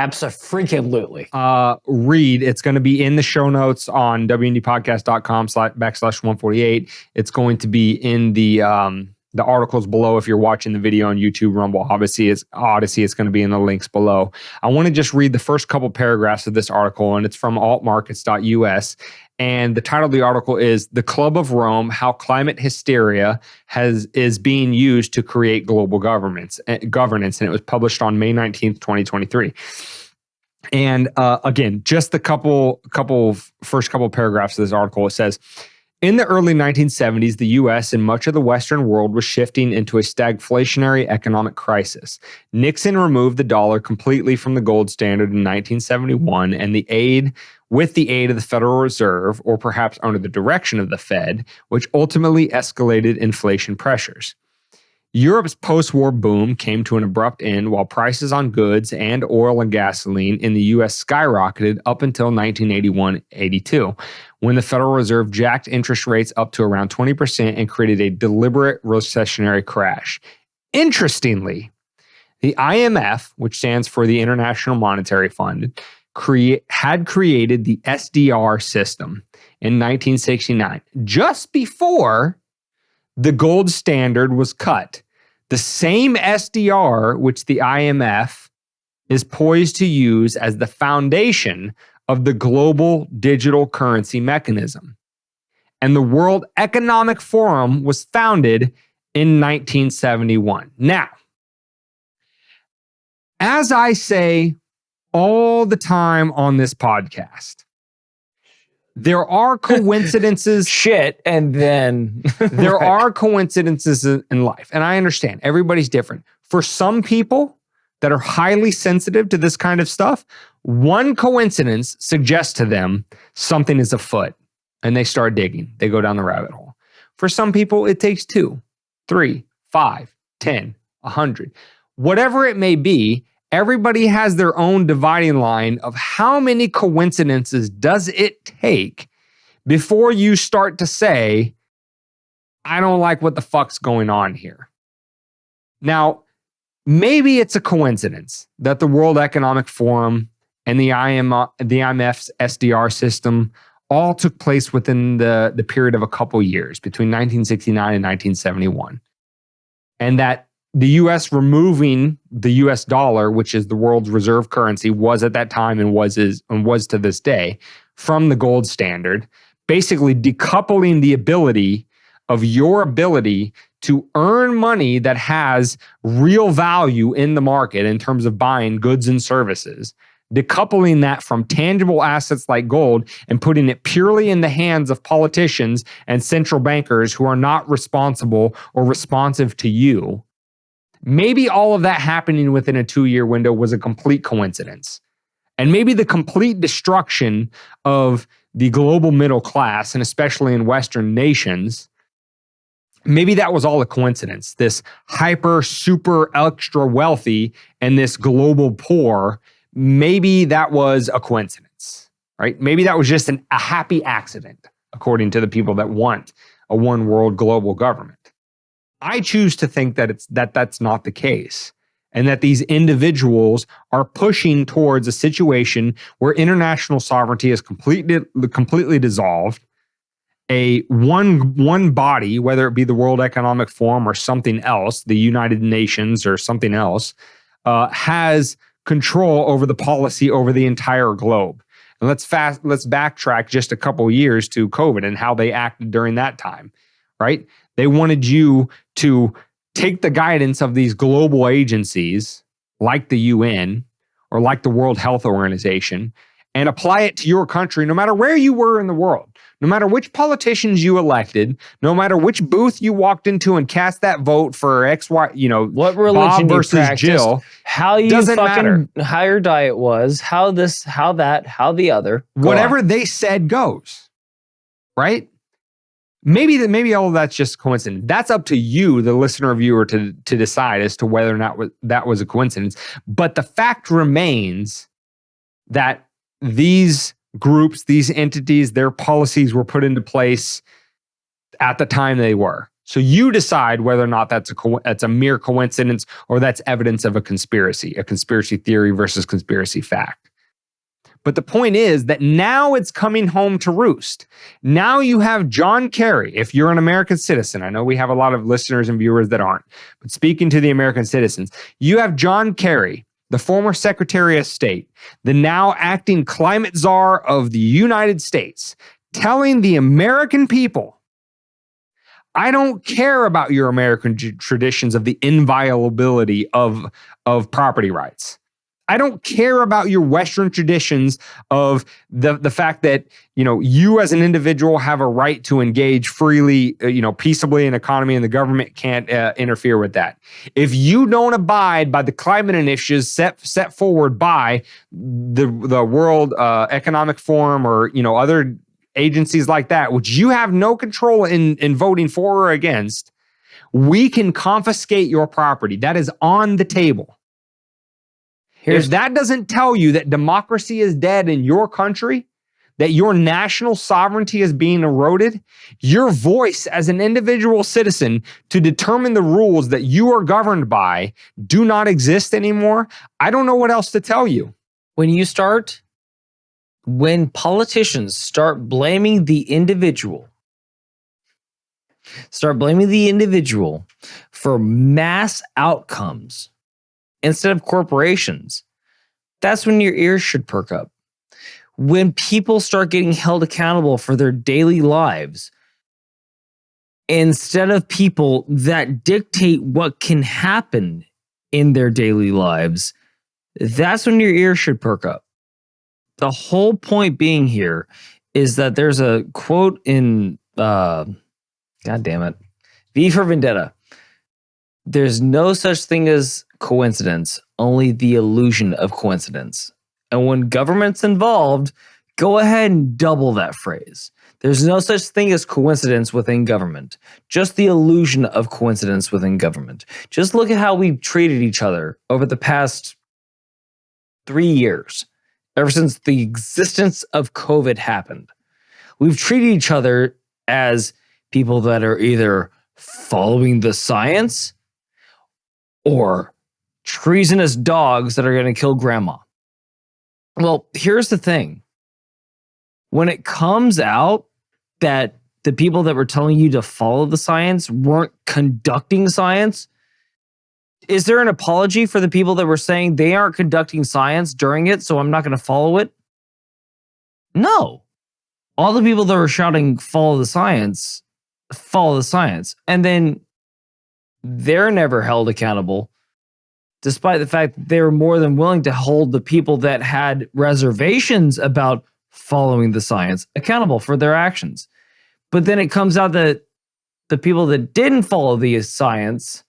It's going to be in the show notes on wndpodcast.com/148. It's going to be in the articles below if you're watching the video on YouTube, Rumble, Odyssey. It's going to be in the links below. I want to just read the first couple paragraphs of this article, and it's from altmarkets.us. And the title of the article is "The Club of Rome: How Climate Hysteria is Being Used to Create Global Governance." And it was published on May 19th, 2023. And again, just the first couple paragraphs of this article, it says, in the early 1970s, the U.S. and much of the Western world was shifting into a stagflationary economic crisis. Nixon removed the dollar completely from the gold standard in 1971, and with the aid of the Federal Reserve, or perhaps under the direction of the Fed, which ultimately escalated inflation pressures. Europe's post-war boom came to an abrupt end while prices on goods and oil and gasoline in the U.S. skyrocketed up until 1981-82, when the Federal Reserve jacked interest rates up to around 20% and created a deliberate recessionary crash. Interestingly, the IMF, which stands for the International Monetary Fund, had created the SDR system in 1969, just before the gold standard was cut. The same SDR, which the IMF is poised to use as the foundation of the global digital currency mechanism. And the World Economic Forum was founded in 1971. Now, as I say all the time on this podcast, there are coincidences. And then there are coincidences in life. And I understand everybody's different. For some people that are highly sensitive to this kind of stuff, one coincidence suggests to them something is afoot and they start digging. They go down the rabbit hole. For some people, it takes 2, 3, 5, 10, 100. Whatever it may be, everybody has their own dividing line of how many coincidences does it take before you start to say, I don't like what the fuck's going on here. Now, maybe it's a coincidence that the World Economic Forum and the IMF's SDR system all took place within the period of a couple years, between 1969 and 1971. And that the U.S. removing the U.S. dollar, which is the world's reserve currency, was at that time and was to this day, from the gold standard, basically decoupling the ability of your ability to earn money that has real value in the market in terms of buying goods and services, decoupling that from tangible assets like gold and putting it purely in the hands of politicians and central bankers who are not responsible or responsive to you. Maybe all of that happening within a 2-year window was a complete coincidence. And maybe the complete destruction of the global middle class, and especially in Western nations, maybe that was all a coincidence. This hyper, super, extra wealthy and this global poor, maybe that was a coincidence, right? Maybe that was just a happy accident, according to the people that want a one world global government. I choose to think that that's not the case, and that these individuals are pushing towards a situation where international sovereignty is completely dissolved. A one body, whether it be the World Economic Forum or something else, the United Nations or something else, has control over the policy over the entire globe. And let's backtrack just a couple years to COVID and how they acted during that time, right? They wanted you to take the guidance of these global agencies like the UN or like the World Health Organization and apply it to your country, no matter where you were in the world, no matter which politicians you elected, no matter which booth you walked into and cast that vote for X, Y, what religion Bob versus you practiced, Jill, how you doesn't fucking, matter. how your diet was, how this, how that, how the other. Whatever they said goes, right? Maybe all of that's just coincidence. That's up to you, the listener or viewer, to decide as to whether or not that was a coincidence. But the fact remains that these groups, these entities, their policies were put into place at the time they were. So you decide whether or not that's a mere coincidence or that's evidence of a conspiracy theory versus conspiracy fact. But the point is that now it's coming home to roost. Now you have John Kerry, if you're an American citizen. I know we have a lot of listeners and viewers that aren't, but speaking to the American citizens, you have John Kerry, the former Secretary of State, the now acting climate czar of the United States, telling the American people, I don't care about your American traditions of the inviolability of property rights. I don't care about your Western traditions of the fact that, you as an individual have a right to engage freely, peaceably in economy, and the government can't interfere with that. If you don't abide by the climate initiatives set forward by the World Economic Forum or, other agencies like that, which you have no control in voting for or against, we can confiscate your property. That is on the table. If that doesn't tell you that democracy is dead in your country, that your national sovereignty is being eroded, your voice as an individual citizen to determine the rules that you are governed by do not exist anymore, I don't know what else to tell you. When politicians start blaming the individual for mass outcomes instead of corporations, that's when your ears should perk up. When people start getting held accountable for their daily lives, instead of people that dictate what can happen in their daily lives, that's when your ears should perk up. The whole point being here is that there's a quote in, God damn it, V for Vendetta. There's no such thing as coincidence, only the illusion of coincidence. And when government's involved, go ahead and double that phrase. There's no such thing as coincidence within government, just the illusion of coincidence within government. Just look at how we've treated each other over the past 3 years, ever since the existence of COVID happened. We've treated each other as people that are either following the science or treasonous dogs that are going to kill grandma. Well, here's the thing. When it comes out that the people that were telling you to follow the science weren't conducting science, is there an apology for the people that were saying they aren't conducting science during it, so I'm not going to follow it? No. All the people that were shouting, follow the science. And then they're never held accountable, despite the fact that they were more than willing to hold the people that had reservations about following the science accountable for their actions. But then it comes out that the people that didn't follow the science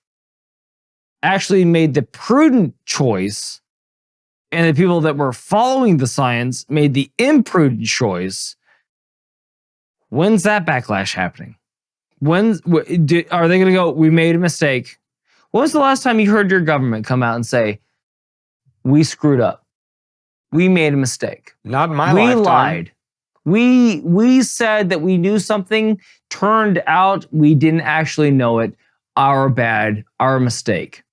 actually made the prudent choice, and the people that were following the science made the imprudent choice. When's that backlash happening? Are they going to go, we made a mistake? When was the last time you heard your government come out and say, we screwed up? We made a mistake. Not in my we lifetime. Lied. We said that we knew something. Turned out we didn't actually know it. Our bad. Our mistake.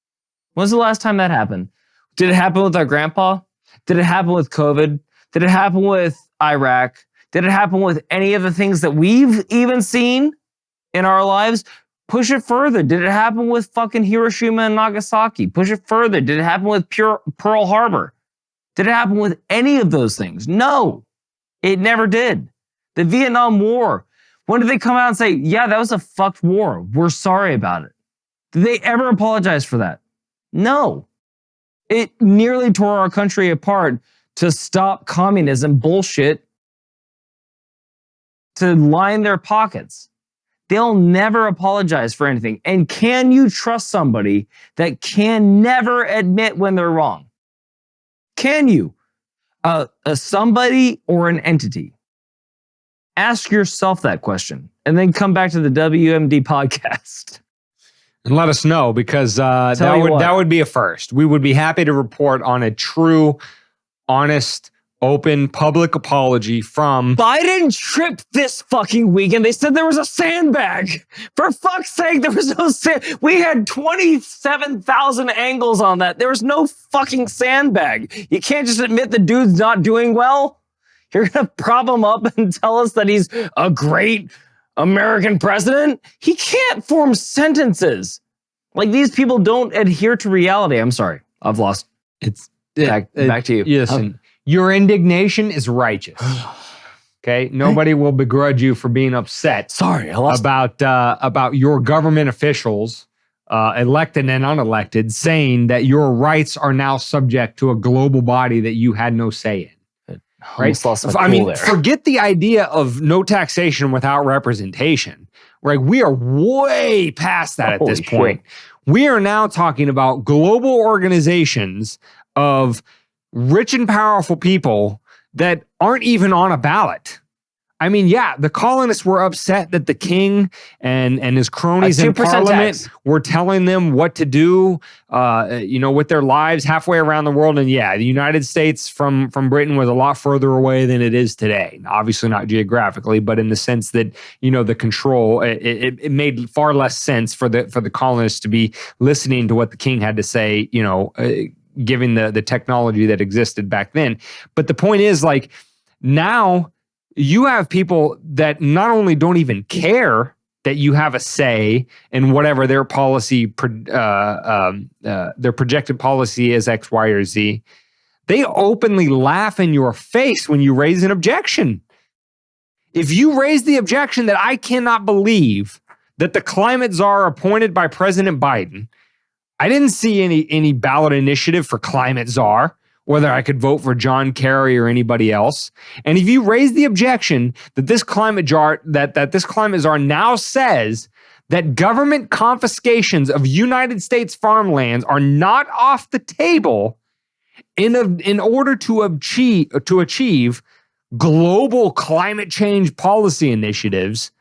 When's the last time that happened? Did it happen with our grandpa? Did it happen with COVID? Did it happen with Iraq? Did it happen with any of the things that we've even seen in our lives? Push it further. Did it happen with fucking Hiroshima and Nagasaki? Push it further. Did it happen with Pearl Harbor? Did it happen with any of those things? No, it never did. The Vietnam War. When did they come out and say, yeah, that was a fucked war. We're sorry about it. Did they ever apologize for that? No. It nearly tore our country apart to stop communism bullshit to line their pockets. They'll never apologize for anything. And can you trust somebody that can never admit when they're wrong? Can you? Somebody or an entity? Ask yourself that question and then come back to the WMD podcast. And let us know, because that would be a first. We would be happy to report on a true, honest, open, public apology from... Biden tripped this fucking weekend. They said there was a sandbag. For fuck's sake, there was no sand. We had 27,000 angles on that. There was no fucking sandbag. You can't just admit the dude's not doing well. You're going to prop him up and tell us that he's a great American president? He can't form sentences. Like, these people don't adhere to reality. I'm sorry. I've lost. Back to you. Listen, your indignation is righteous. Okay? Nobody will begrudge you for being upset. Sorry, I lost about your government officials, elected and unelected, saying that your rights are now subject to a global body that you had no say in. Right? Forget the idea of no taxation without representation. Right? We are way past that at this point. We are now talking about global organizations of rich and powerful people that aren't even on a ballot. I mean, yeah, the colonists were upset that the king and his cronies in parliament were telling them what to do, with their lives halfway around the world. And yeah, the United States from Britain was a lot further away than it is today. Obviously not geographically, but in the sense that, the control, it made far less sense for the colonists to be listening to what the king had to say, given the technology that existed back then. But the point is, like, now you have people that not only don't even care that you have a say in whatever their policy, their projected policy is X, Y, or Z. They openly laugh in your face when you raise an objection. If you raise the objection that I cannot believe that the climate czar appointed by President Biden, I didn't see any ballot initiative for climate czar, whether I could vote for John Kerry or anybody else. And if you raise the objection that this climate czar, that this climate czar now says that government confiscations of United States farmlands are not off the table in order to achieve global climate change policy initiatives,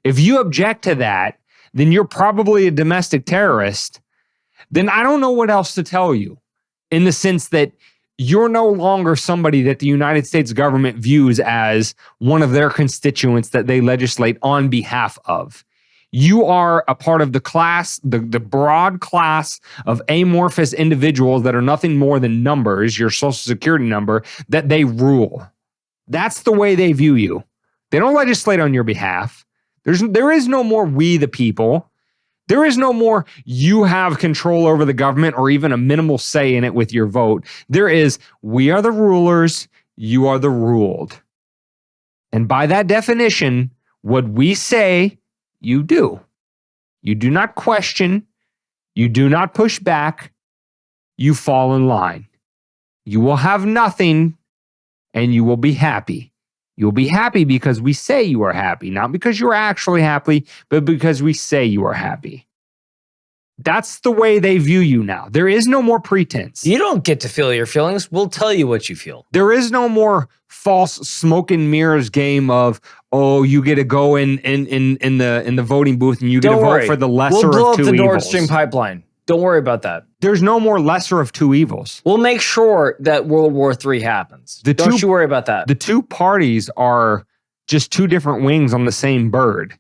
if you object to that, then you're probably a domestic terrorist. Then I don't know what else to tell you, in the sense that you're no longer somebody that the United States government views as one of their constituents that they legislate on behalf of. You are a part of the class, the broad class of amorphous individuals that are nothing more than numbers, your social security number, that they rule. That's the way they view you. They don't legislate on your behalf. There is no more we the people. There is no more you have control over the government or even a minimal say in it with your vote. There is we are the rulers, you are the ruled. And by that definition, what we say, you do. You do not question. You do not push back. You fall in line. You will have nothing and you will be happy. You'll be happy because we say you are happy, not because you are actually happy, but because we say you are happy. That's the way they view you now. There is no more pretense. You don't get to feel your feelings. We'll tell you what you feel. There is no more false smoke and mirrors game of, oh, you get to go in the voting booth and you get to vote for the lesser we'll blow of two up the evils. Nord Stream pipeline. Don't worry about that. There's no more lesser of two evils. We'll make sure that World War III happens. Don't you worry about that. The two parties are just two different wings on the same bird.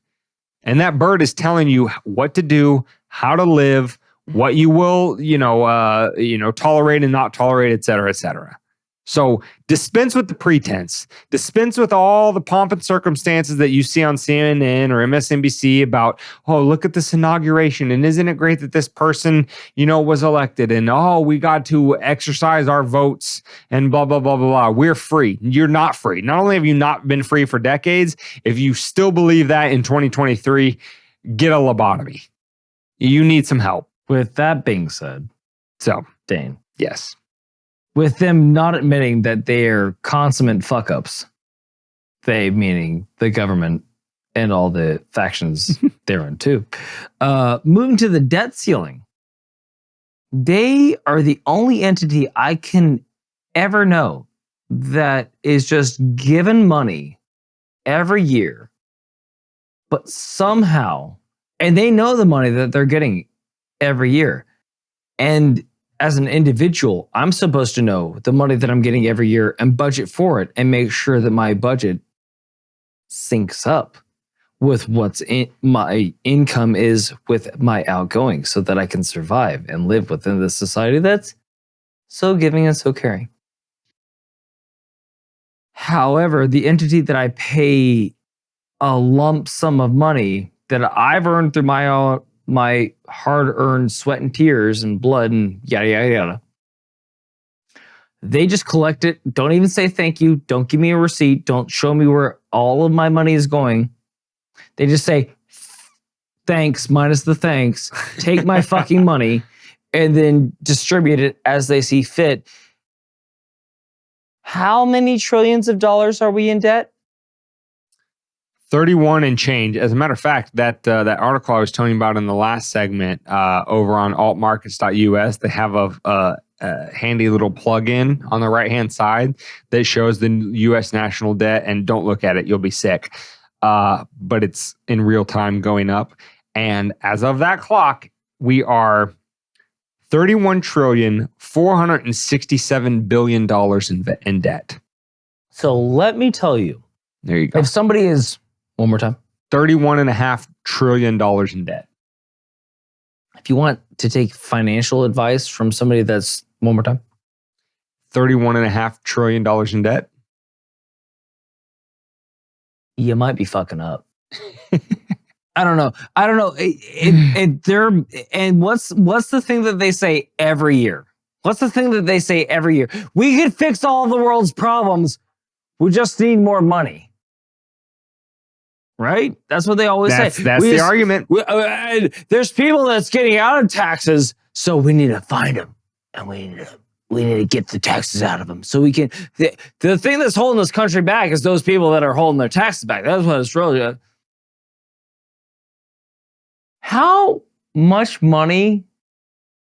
And that bird is telling you what to do, how to live, what you will, tolerate and not tolerate, et cetera, et cetera. So dispense with the pretense. Dispense with all the pomp and circumstances that you see on CNN or MSNBC about, oh, look at this inauguration. And isn't it great that this person, was elected? And, oh, we got to exercise our votes and blah, blah, blah, blah, blah. We're free. You're not free. Not only have you not been free for decades, if you still believe that in 2023, get a lobotomy. You need some help. With that being said, So, Dane. yes. With them not admitting that they are consummate fuck-ups, they meaning the government and all the factions therein too, moving to the debt ceiling. They are the only entity I can ever know that is just given money every year, but somehow, and they know the money that they're getting every year. And as an individual, I'm supposed to know the money that I'm getting every year and budget for it and make sure that my budget syncs up with what's in my income is with my outgoing so that I can survive and live within this society that's so giving and so caring. However, the entity that I pay a lump sum of money that I've earned through my hard-earned sweat and tears and blood and yada, yada, yada. They just collect it. Don't even say thank you. Don't give me a receipt. Don't show me where all of my money is going. They just say, thanks, minus the thanks. Take my fucking money and then distribute it as they see fit. How many trillions of dollars are we in debt? 31 and change. As a matter of fact, that article I was telling you about in the last segment over on altmarkets.us, they have a handy little plug-in on the right-hand side that shows the U.S. national debt. And don't look at it. You'll be sick. But it's in real time going up. And as of that clock, we are $31,467 billion in debt. So let me tell you. There you go. If somebody is... One more time. $31.5 trillion in debt. If you want to take financial advice from somebody that's, one more time. $31.5 trillion in debt. You might be fucking up. I don't know. And what's the thing that they say every year? What's the thing that they say every year? We could fix all the world's problems. We just need more money. Right? That's what they always say. That's the argument. There's people that's getting out of taxes, so we need to find them. And we need to get the taxes out of them. So we can... The thing that's holding this country back is those people that are holding their taxes back. That's what it's really... How much money,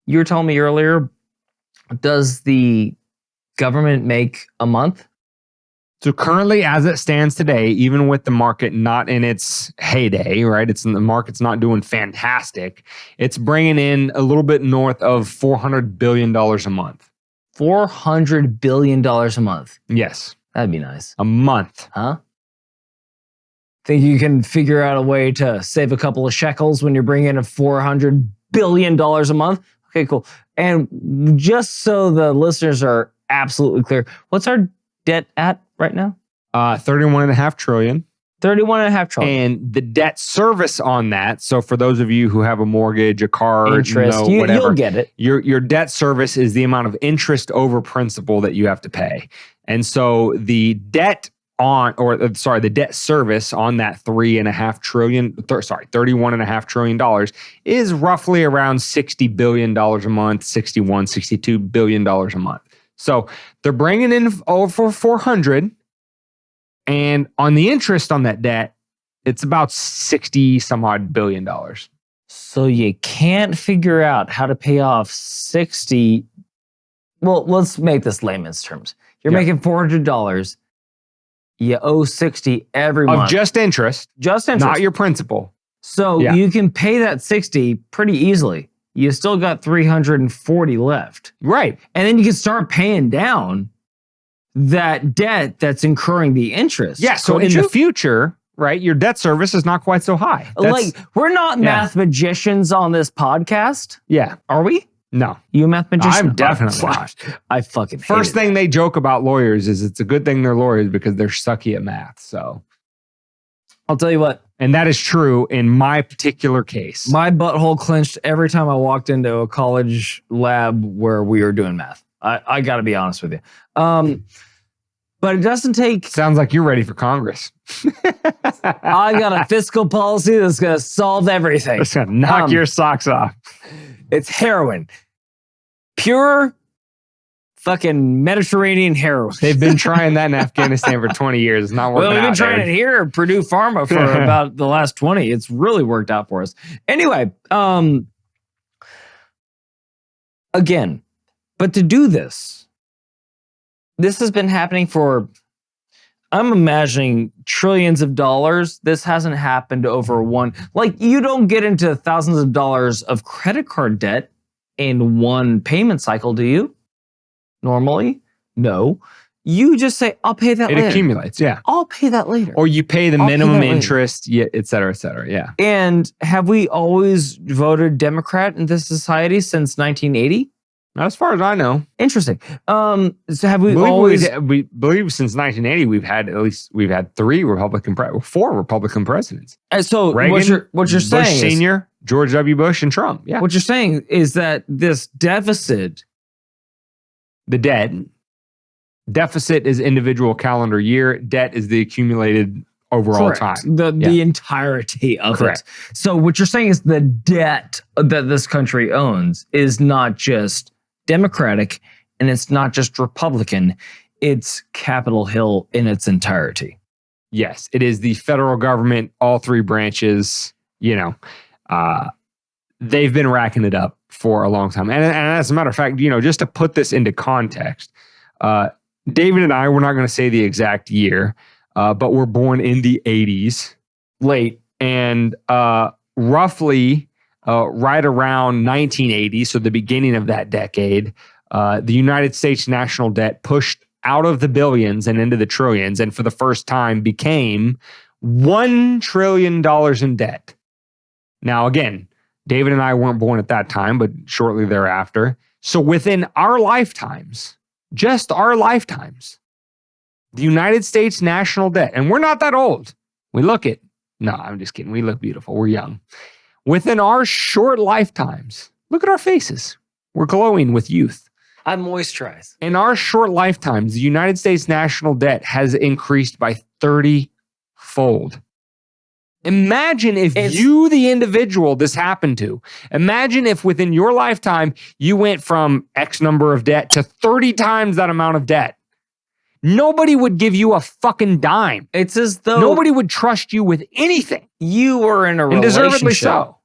you were telling me earlier, does the government make a month? So currently, as it stands today, even with the market not in its heyday, right? The market's not doing fantastic. It's bringing in a little bit north of $400 billion a month. $400 billion a month. Yes. That'd be nice. A month. Huh? Think you can figure out a way to save a couple of shekels when you're bringing in $400 billion a month? Okay, cool. And just so the listeners are absolutely clear, what's our debt at right now? 31.5 trillion. 31.5 trillion. And the debt service on that, so for those of you who have a mortgage, a car, interest, whatever, you'll get it. Your debt service is the amount of interest over principal that you have to pay. And so the debt the debt service on that $31.5 trillion is roughly around $60 billion a month, $62 billion a month. So they're bringing in over 400, and on the interest on that debt, it's about 60 some odd billion dollars. So you can't figure out how to pay off 60. Well, let's make this layman's terms. You're making $400. You owe 60 every month. Of just interest. Just interest. Not your principal. So you can pay that 60 pretty easily. You still got 340 left. Right. And then you can start paying down that debt that's incurring the interest. Yeah. So in the future, right, your debt service is not quite so high. Like, we're not math magicians on this podcast. Yeah. Are we? No. You a math magician? I'm definitely not. I fucking hate First thing they joke about lawyers is it's a good thing they're lawyers because they're sucky at math. So I'll tell you what. And that is true in my particular case. My butthole clenched every time I walked into a college lab where we were doing math. I got to be honest with you. But it doesn't take... Sounds like you're ready for Congress. I got a fiscal policy that's going to solve everything. It's going to knock your socks off. It's heroin. Pure fucking Mediterranean heroin. They've been trying that in Afghanistan for 20 years. It's not working out. Well, we've been trying it here at Purdue Pharma for about the last 20. It's really worked out for us. Anyway, again, but to do this has been happening for, I'm imagining, trillions of dollars. This hasn't happened over one. Like, you don't get into thousands of dollars of credit card debt in one payment cycle, do you? Normally, no. You just say, I'll pay that later. It accumulates, yeah. I'll pay that later. Or you pay the minimum interest, et cetera, yeah. And have we always voted Democrat in this society since 1980? As far as I know. Interesting. So have we we believe since 1980 we've had four Republican presidents. So Reagan, what you're saying Bush Sr., George W. Bush, and Trump. Yeah. What you're saying is that this deficit, the deficit is individual calendar year. Debt is the accumulated overall time. The entirety of it. So what you're saying is the debt that this country owns is not just Democratic and it's not just Republican. It's Capitol Hill in its entirety. Yes, it is the federal government, all three branches, they've been racking it up for a long time. And as a matter of fact, just to put this into context, David and I, we're not going to say the exact year, but we're born in the 80s. Late. And roughly right around 1980, so the beginning of that decade, the United States national debt pushed out of the billions and into the trillions, and for the first time became $1 trillion in debt. Now, again, David and I weren't born at that time, but shortly thereafter. So within our lifetimes, just our lifetimes, the United States national debt, and we're not that old. No, I'm just kidding. We look beautiful. We're young. Within our short lifetimes, look at our faces. We're glowing with youth. I moisturize. In our short lifetimes, the United States national debt has increased by 30-fold. Imagine if you, the individual, this happened to. Imagine if within your lifetime, you went from X number of debt to 30 times that amount of debt. Nobody would give you a fucking dime. It's as though nobody would trust you with anything. You were in a relationship. And deservedly so.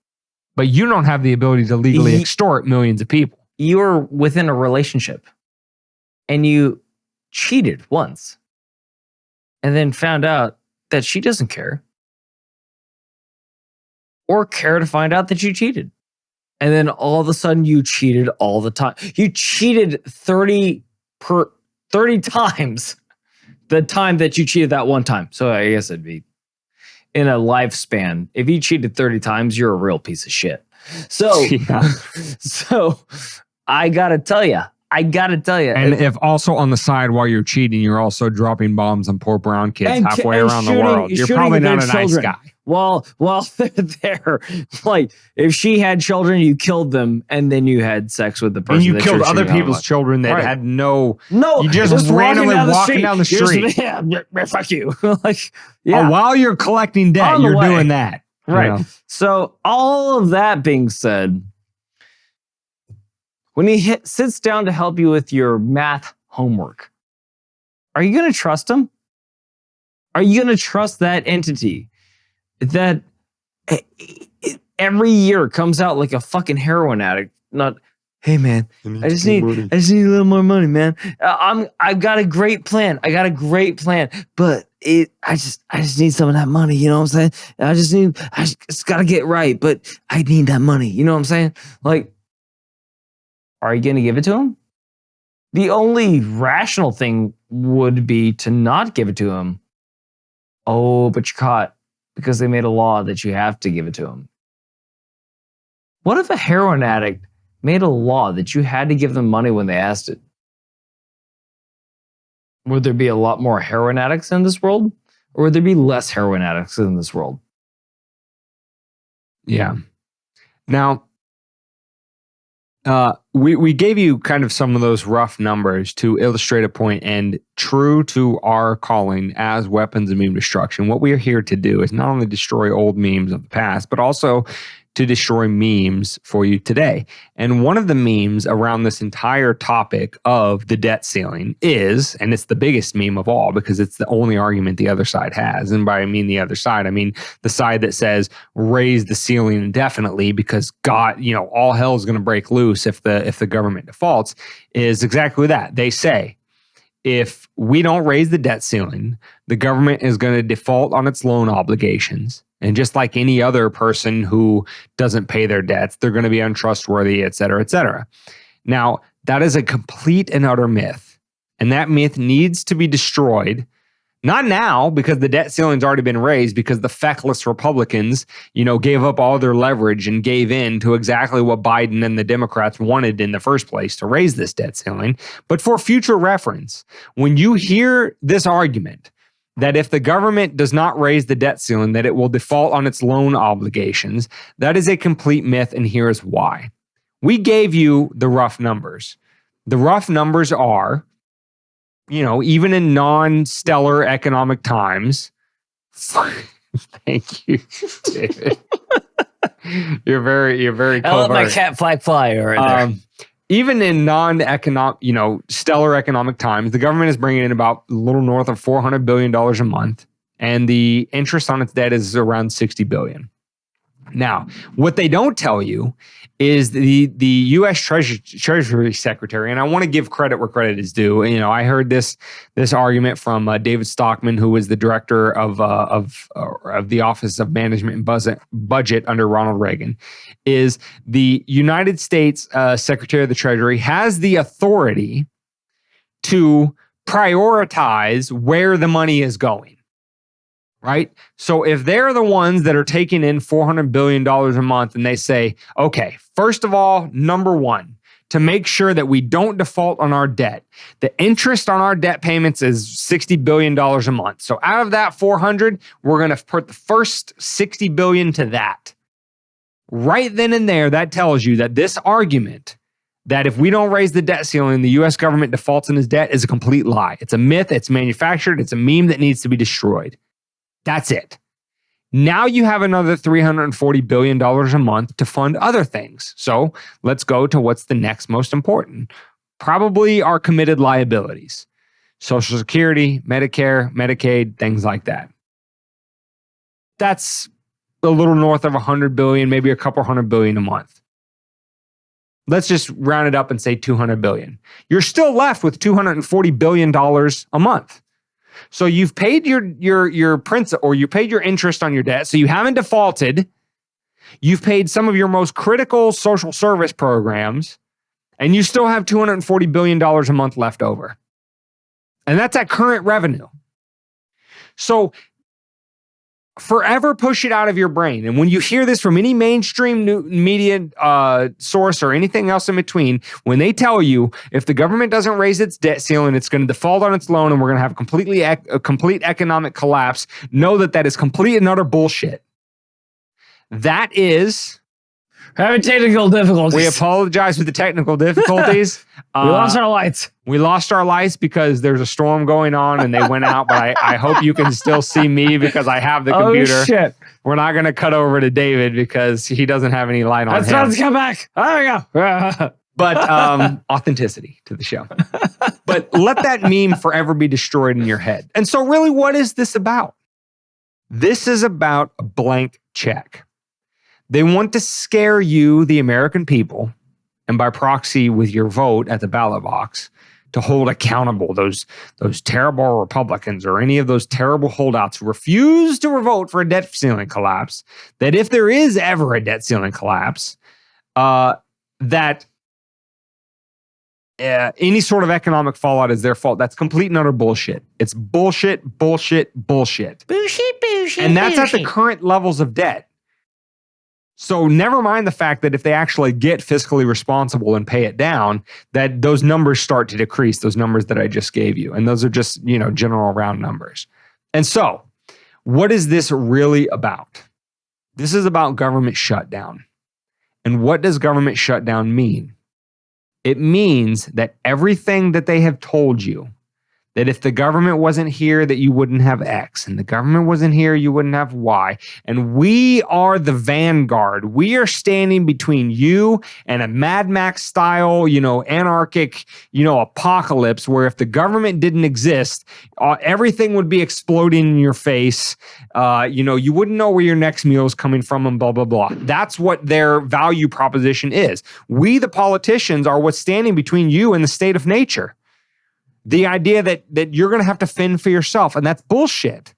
But you don't have the ability to legally extort millions of people. You were within a relationship and you cheated once and then found out that she doesn't care or care to find out that you cheated. And then all of a sudden you cheated all the time. You cheated 30 times the time that you cheated that one time. So I guess it'd be in a lifespan. If you cheated 30 times, you're a real piece of shit. So, so I gotta tell you. And if also on the side while you're cheating, you're also dropping bombs on poor brown kids halfway around the world, you're probably not a nice guy. While they're there, like if she had children, you killed them, and then you had sex with the person. And you killed other people's children that had no. You just randomly walking down the street. Fuck you. While you're collecting debt, you're doing that. Right. So all of that being said, when he sits down to help you with your math homework, are you going to trust him? Are you going to trust that entity? That every year comes out like a fucking heroin addict. Not, hey man, I just need a little more money, man. I've got a great plan. But I just need some of that money. You know what I'm saying? I just gotta get right, but I need that money. You know what I'm saying? Like, are you gonna give it to him? The only rational thing would be to not give it to him. Oh, but you're caught because they made a law that you have to give it to him. What if a heroin addict made a law that you had to give them money when they asked it? Would there be a lot more heroin addicts in this world? Or would there be less heroin addicts in this world? Yeah. Now, we gave you kind of some of those rough numbers to illustrate a point, and true to our calling as weapons of meme destruction, what we are here to do is not only destroy old memes of the past, but also to destroy memes for you today. And one of the memes around this entire topic of the debt ceiling is, and it's the biggest meme of all because it's the only argument the other side has. And by I mean the other side, I mean the side that says raise the ceiling indefinitely because God, all hell is going to break loose if the government defaults, is exactly that. They say, if we don't raise the debt ceiling, the government is going to default on its loan obligations. And just like any other person who doesn't pay their debts, they're going to be untrustworthy, et cetera, et cetera. Now, that is a complete and utter myth. And that myth needs to be destroyed. Not now, because the debt ceiling's already been raised, because the feckless Republicans, gave up all their leverage and gave in to exactly what Biden and the Democrats wanted in the first place, to raise this debt ceiling. But for future reference, when you hear this argument, that if the government does not raise the debt ceiling, that it will default on its loan obligations, that is a complete myth, and here is why. We gave you the rough numbers. The rough numbers are, even in non-stellar economic times, thank you, David. You're very clever. I let my cat fly right there. Even in non-economic, stellar economic times, the government is bringing in about a little north of $400 billion a month, and the interest on its debt is around $60 billion. Now, what they don't tell you is the U.S. Treasury Secretary, and I want to give credit where credit is due. I heard this argument from David Stockman, who was the director of the Office of Management and Budget under Ronald Reagan. Is the United States Secretary of the Treasury has the authority to prioritize where the money is going. Right? So if they're the ones that are taking in $400 billion a month and they say, okay, first of all, number one, to make sure that we don't default on our debt, the interest on our debt payments is $60 billion a month. So out of that 400, we're going to put the first $60 billion to that. Right then and there, that tells you that this argument that if we don't raise the debt ceiling, the U.S. government defaults on its debt is a complete lie. It's a myth. It's manufactured. It's a meme that needs to be destroyed. That's it. Now you have another $340 billion a month to fund other things. So let's go to what's the next most important. Probably our committed liabilities. Social Security, Medicare, Medicaid, things like that. That's a little north of $100 billion, maybe a couple $100 billion a month. Let's just round it up and say $200 billion. You're still left with $240 billion a month. So you've paid your principal, or you paid your interest on your debt. So you haven't defaulted. You've paid some of your most critical social service programs, and you still have $240 billion a month left over. And that's at current revenue. So forever push it out of your brain. And when you hear this from any mainstream media source or anything else in between, when they tell you if the government doesn't raise its debt ceiling, it's going to default on its loan and we're going to have a complete economic collapse, know that that is complete and utter bullshit. That is... Having technical difficulties. We apologize for the technical difficulties. We lost our lights. We lost our lights because there's a storm going on and they went out, but I hope you can still see me because I have the computer. Oh, shit. We're not going to cut over to David because he doesn't have any light on Let's him. come back. There we go. But authenticity to the show. But let that meme forever be destroyed in your head. And so really, what is this about? This is about a blank check. They want to scare you, the American people, and by proxy with your vote at the ballot box, to hold accountable those terrible Republicans or any of those terrible holdouts who refuse to vote for a debt ceiling collapse, that if there is ever a debt ceiling collapse, that any sort of economic fallout is their fault. That's complete and utter bullshit. It's bullshit. And that's at the current levels of debt. So never mind the fact that if they actually get fiscally responsible and pay it down, that those numbers start to decrease, those numbers that I just gave you. And those are just, general round numbers. And so what is this really about? This is about government shutdown. And what does government shutdown mean? It means that everything that they have told you, that if the government wasn't here, that you wouldn't have X, and the government wasn't here, you wouldn't have Y. And we are the vanguard. We are standing between you and a Mad Max style, anarchic, apocalypse where if the government didn't exist, everything would be exploding in your face. You wouldn't know where your next meal is coming from and blah, blah, blah. That's what their value proposition is. We, the politicians, are what's standing between you and the state of nature. The idea that you're going to have to fend for yourself. And that's bullshit.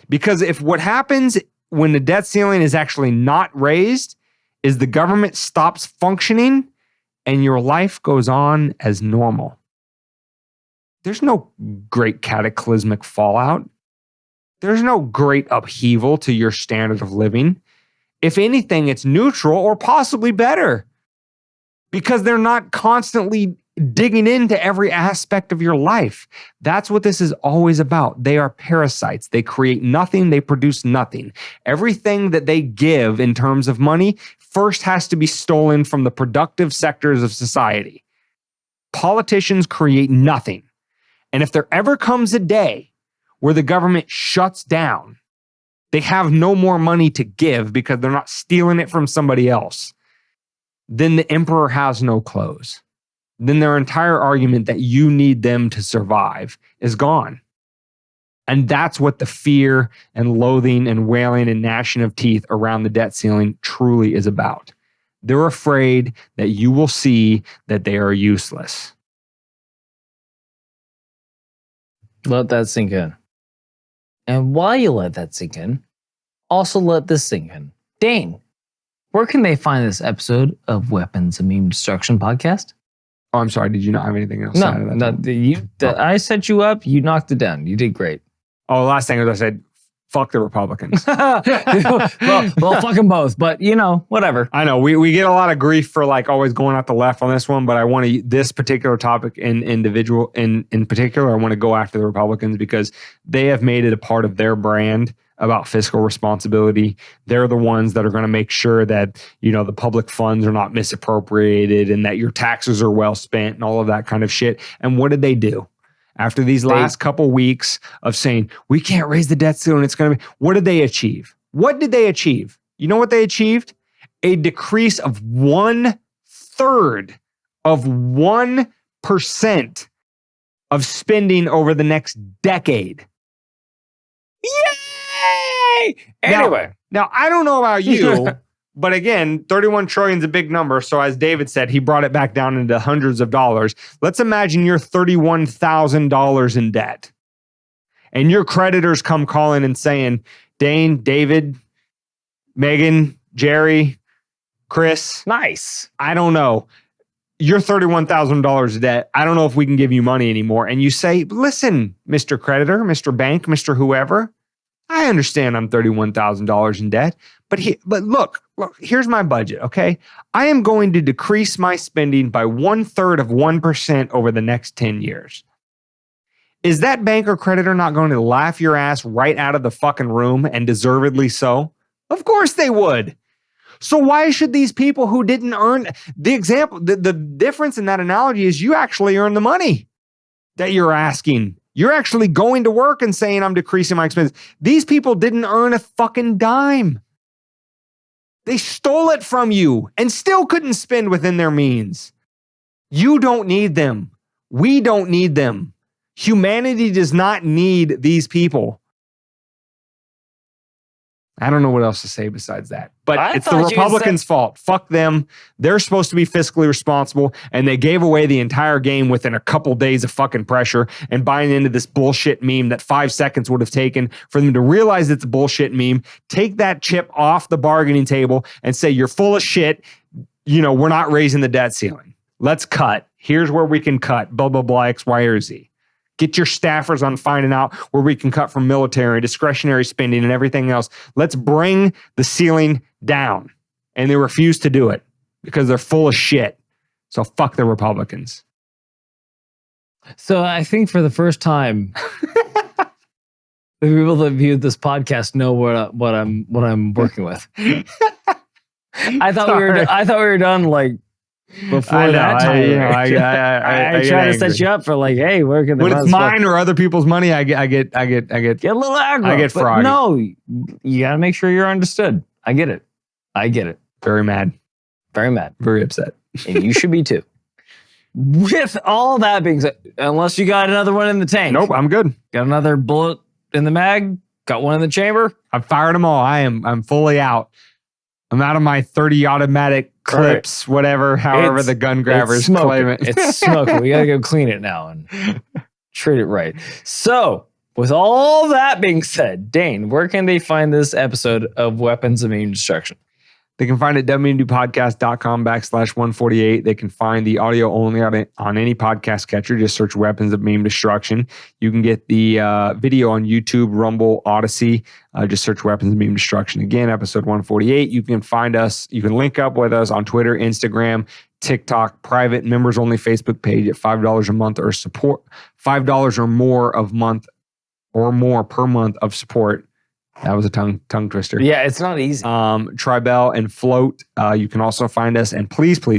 Because if what happens when the debt ceiling is actually not raised is the government stops functioning and your life goes on as normal. There's no great cataclysmic fallout. There's no great upheaval to your standard of living. If anything, it's neutral or possibly better. Because they're not constantly digging into every aspect of your life. That's what this is always about. They are parasites. They create nothing. They produce nothing. Everything that they give in terms of money first has to be stolen from the productive sectors of society. Politicians create nothing. And if there ever comes a day where the government shuts down, they have no more money to give because they're not stealing it from somebody else, then the emperor has no clothes. Then their entire argument that you need them to survive is gone. And that's what the fear and loathing and wailing and gnashing of teeth around the debt ceiling truly is about. They're afraid that you will see that they are useless. Let that sink in. And while you let that sink in, also let this sink in. Dane, where can they find this episode of Weapons of Meme Destruction podcast? Oh, I'm sorry. Did you not have anything else? I set you up. You knocked it down. You did great. Oh, the last thing was I said, fuck the Republicans. well, fuck them both. But, whatever. I know. We get a lot of grief for always going out the left on this one, but I want to, this particular topic in particular, I want to go after the Republicans because they have made it a part of their brand about fiscal responsibility. They're the ones that are going to make sure that, the public funds are not misappropriated and that your taxes are well spent and all of that kind of shit. And what did they do? After these last couple weeks of saying, we can't raise the debt ceiling, it's going to be, what did they achieve? What did they achieve? You know what they achieved? A decrease of 1/3 of 1% of spending over the next decade. Yay! Anyway. Now I don't know about you, but again, 31 trillion is a big number. So as David said, he brought it back down into hundreds of dollars. Let's imagine you're $31,000 in debt. And your creditors come calling and saying, Dane, David, Megan, Jerry, Chris. Nice. I don't know. You're $31,000 in debt. I don't know if we can give you money anymore. And you say, listen, Mr. Creditor, Mr. Bank, Mr. Whoever, I understand I'm $31,000 in debt, but look, here's my budget, okay? I am going to decrease my spending by 1/3 of 1% over the next 10 years. Is that bank or creditor not going to laugh your ass right out of the fucking room, and deservedly so? Of course they would. So why should these people who didn't earn the difference in that analogy is you actually earn the money that you're asking. You're actually going to work and saying, I'm decreasing my expenses. These people didn't earn a fucking dime. They stole it from you and still couldn't spend within their means. You don't need them. We don't need them. Humanity does not need these people. I don't know what else to say besides that. But it's the thought you Republicans' fault. Fuck them. They're supposed to be fiscally responsible, and they gave away the entire game within a couple days of fucking pressure and buying into this bullshit meme that 5 seconds would have taken for them to realize it's a bullshit meme, take that chip off the bargaining table and say, you're full of shit. You know, we're not raising the debt ceiling. Let's cut. Here's where we can cut. Blah, blah, blah, X, Y, or Z. Get your staffers on finding out where we can cut from military, discretionary spending, and everything else. Let's bring the ceiling down. And they refuse to do it because they're full of shit. So fuck the Republicans. So I think for the first time, the people that viewed this podcast know what I'm working with. I thought we were done like before that time. I try to set you up for like, hey, where can when it's mine or other people's money, I get a little aggro. I get froggy. No, you gotta make sure you're understood. I get it. Very mad. Very upset. And you should be too. With all that being said, unless you got another one in the tank. Nope, I'm good. Got another bullet in the mag? Got one in the chamber? I've fired them all. I'm fully out. I'm out of my 30 automatic clips, whatever, however the gun grabbers claim it. It's smoking. We got to go clean it now and treat it right. So, with all that being said, Dane, where can they find this episode of Weapons of Mass Destruction? They can find it at wndpodcast.com/148. They can find the audio only on any podcast catcher. Just search Weapons of Meme Destruction. You can get the video on YouTube, Rumble, Odyssey. Just search Weapons of Meme Destruction. Again, episode 148. You can find us. You can link up with us on Twitter, Instagram, TikTok, private members only Facebook page at $5 a month or support. $5 or more per month of support. That was a tongue twister. Yeah, it's not easy. Tribell and Float. You can also find us. And please go to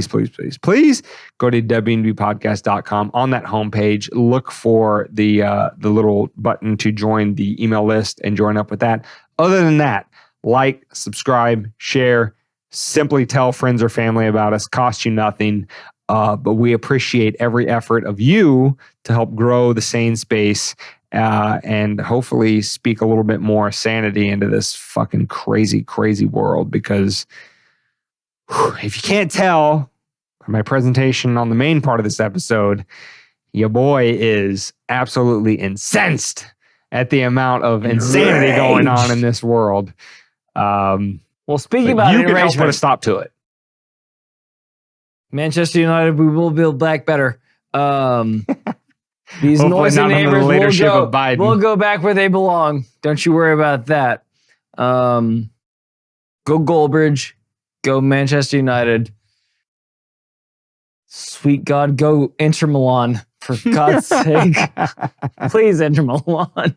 WNBpodcast.com. On that homepage, look for the little button to join the email list and join up with that. Other than that, like, subscribe, share, simply tell friends or family about us. Cost you nothing. But we appreciate every effort of you to help grow the sane space and hopefully speak a little bit more sanity into this fucking crazy, crazy world. Because if you can't tell from my presentation on the main part of this episode, your boy is absolutely incensed at the amount of insanity going on in this world. Well, speaking about you can help put a stop to it. Manchester United, we will build back better. These hopefully noisy neighbors will go back where they belong. Don't you worry about that. Go Goldbridge. Go Manchester United. Sweet God, go Inter Milan. For God's sake. Please, Inter Milan.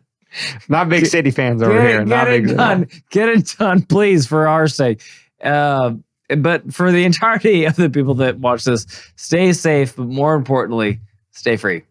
Not big city fans over here. Get it done. Get it done, please, for our sake. But for the entirety of the people that watch this, stay safe, but more importantly, stay free.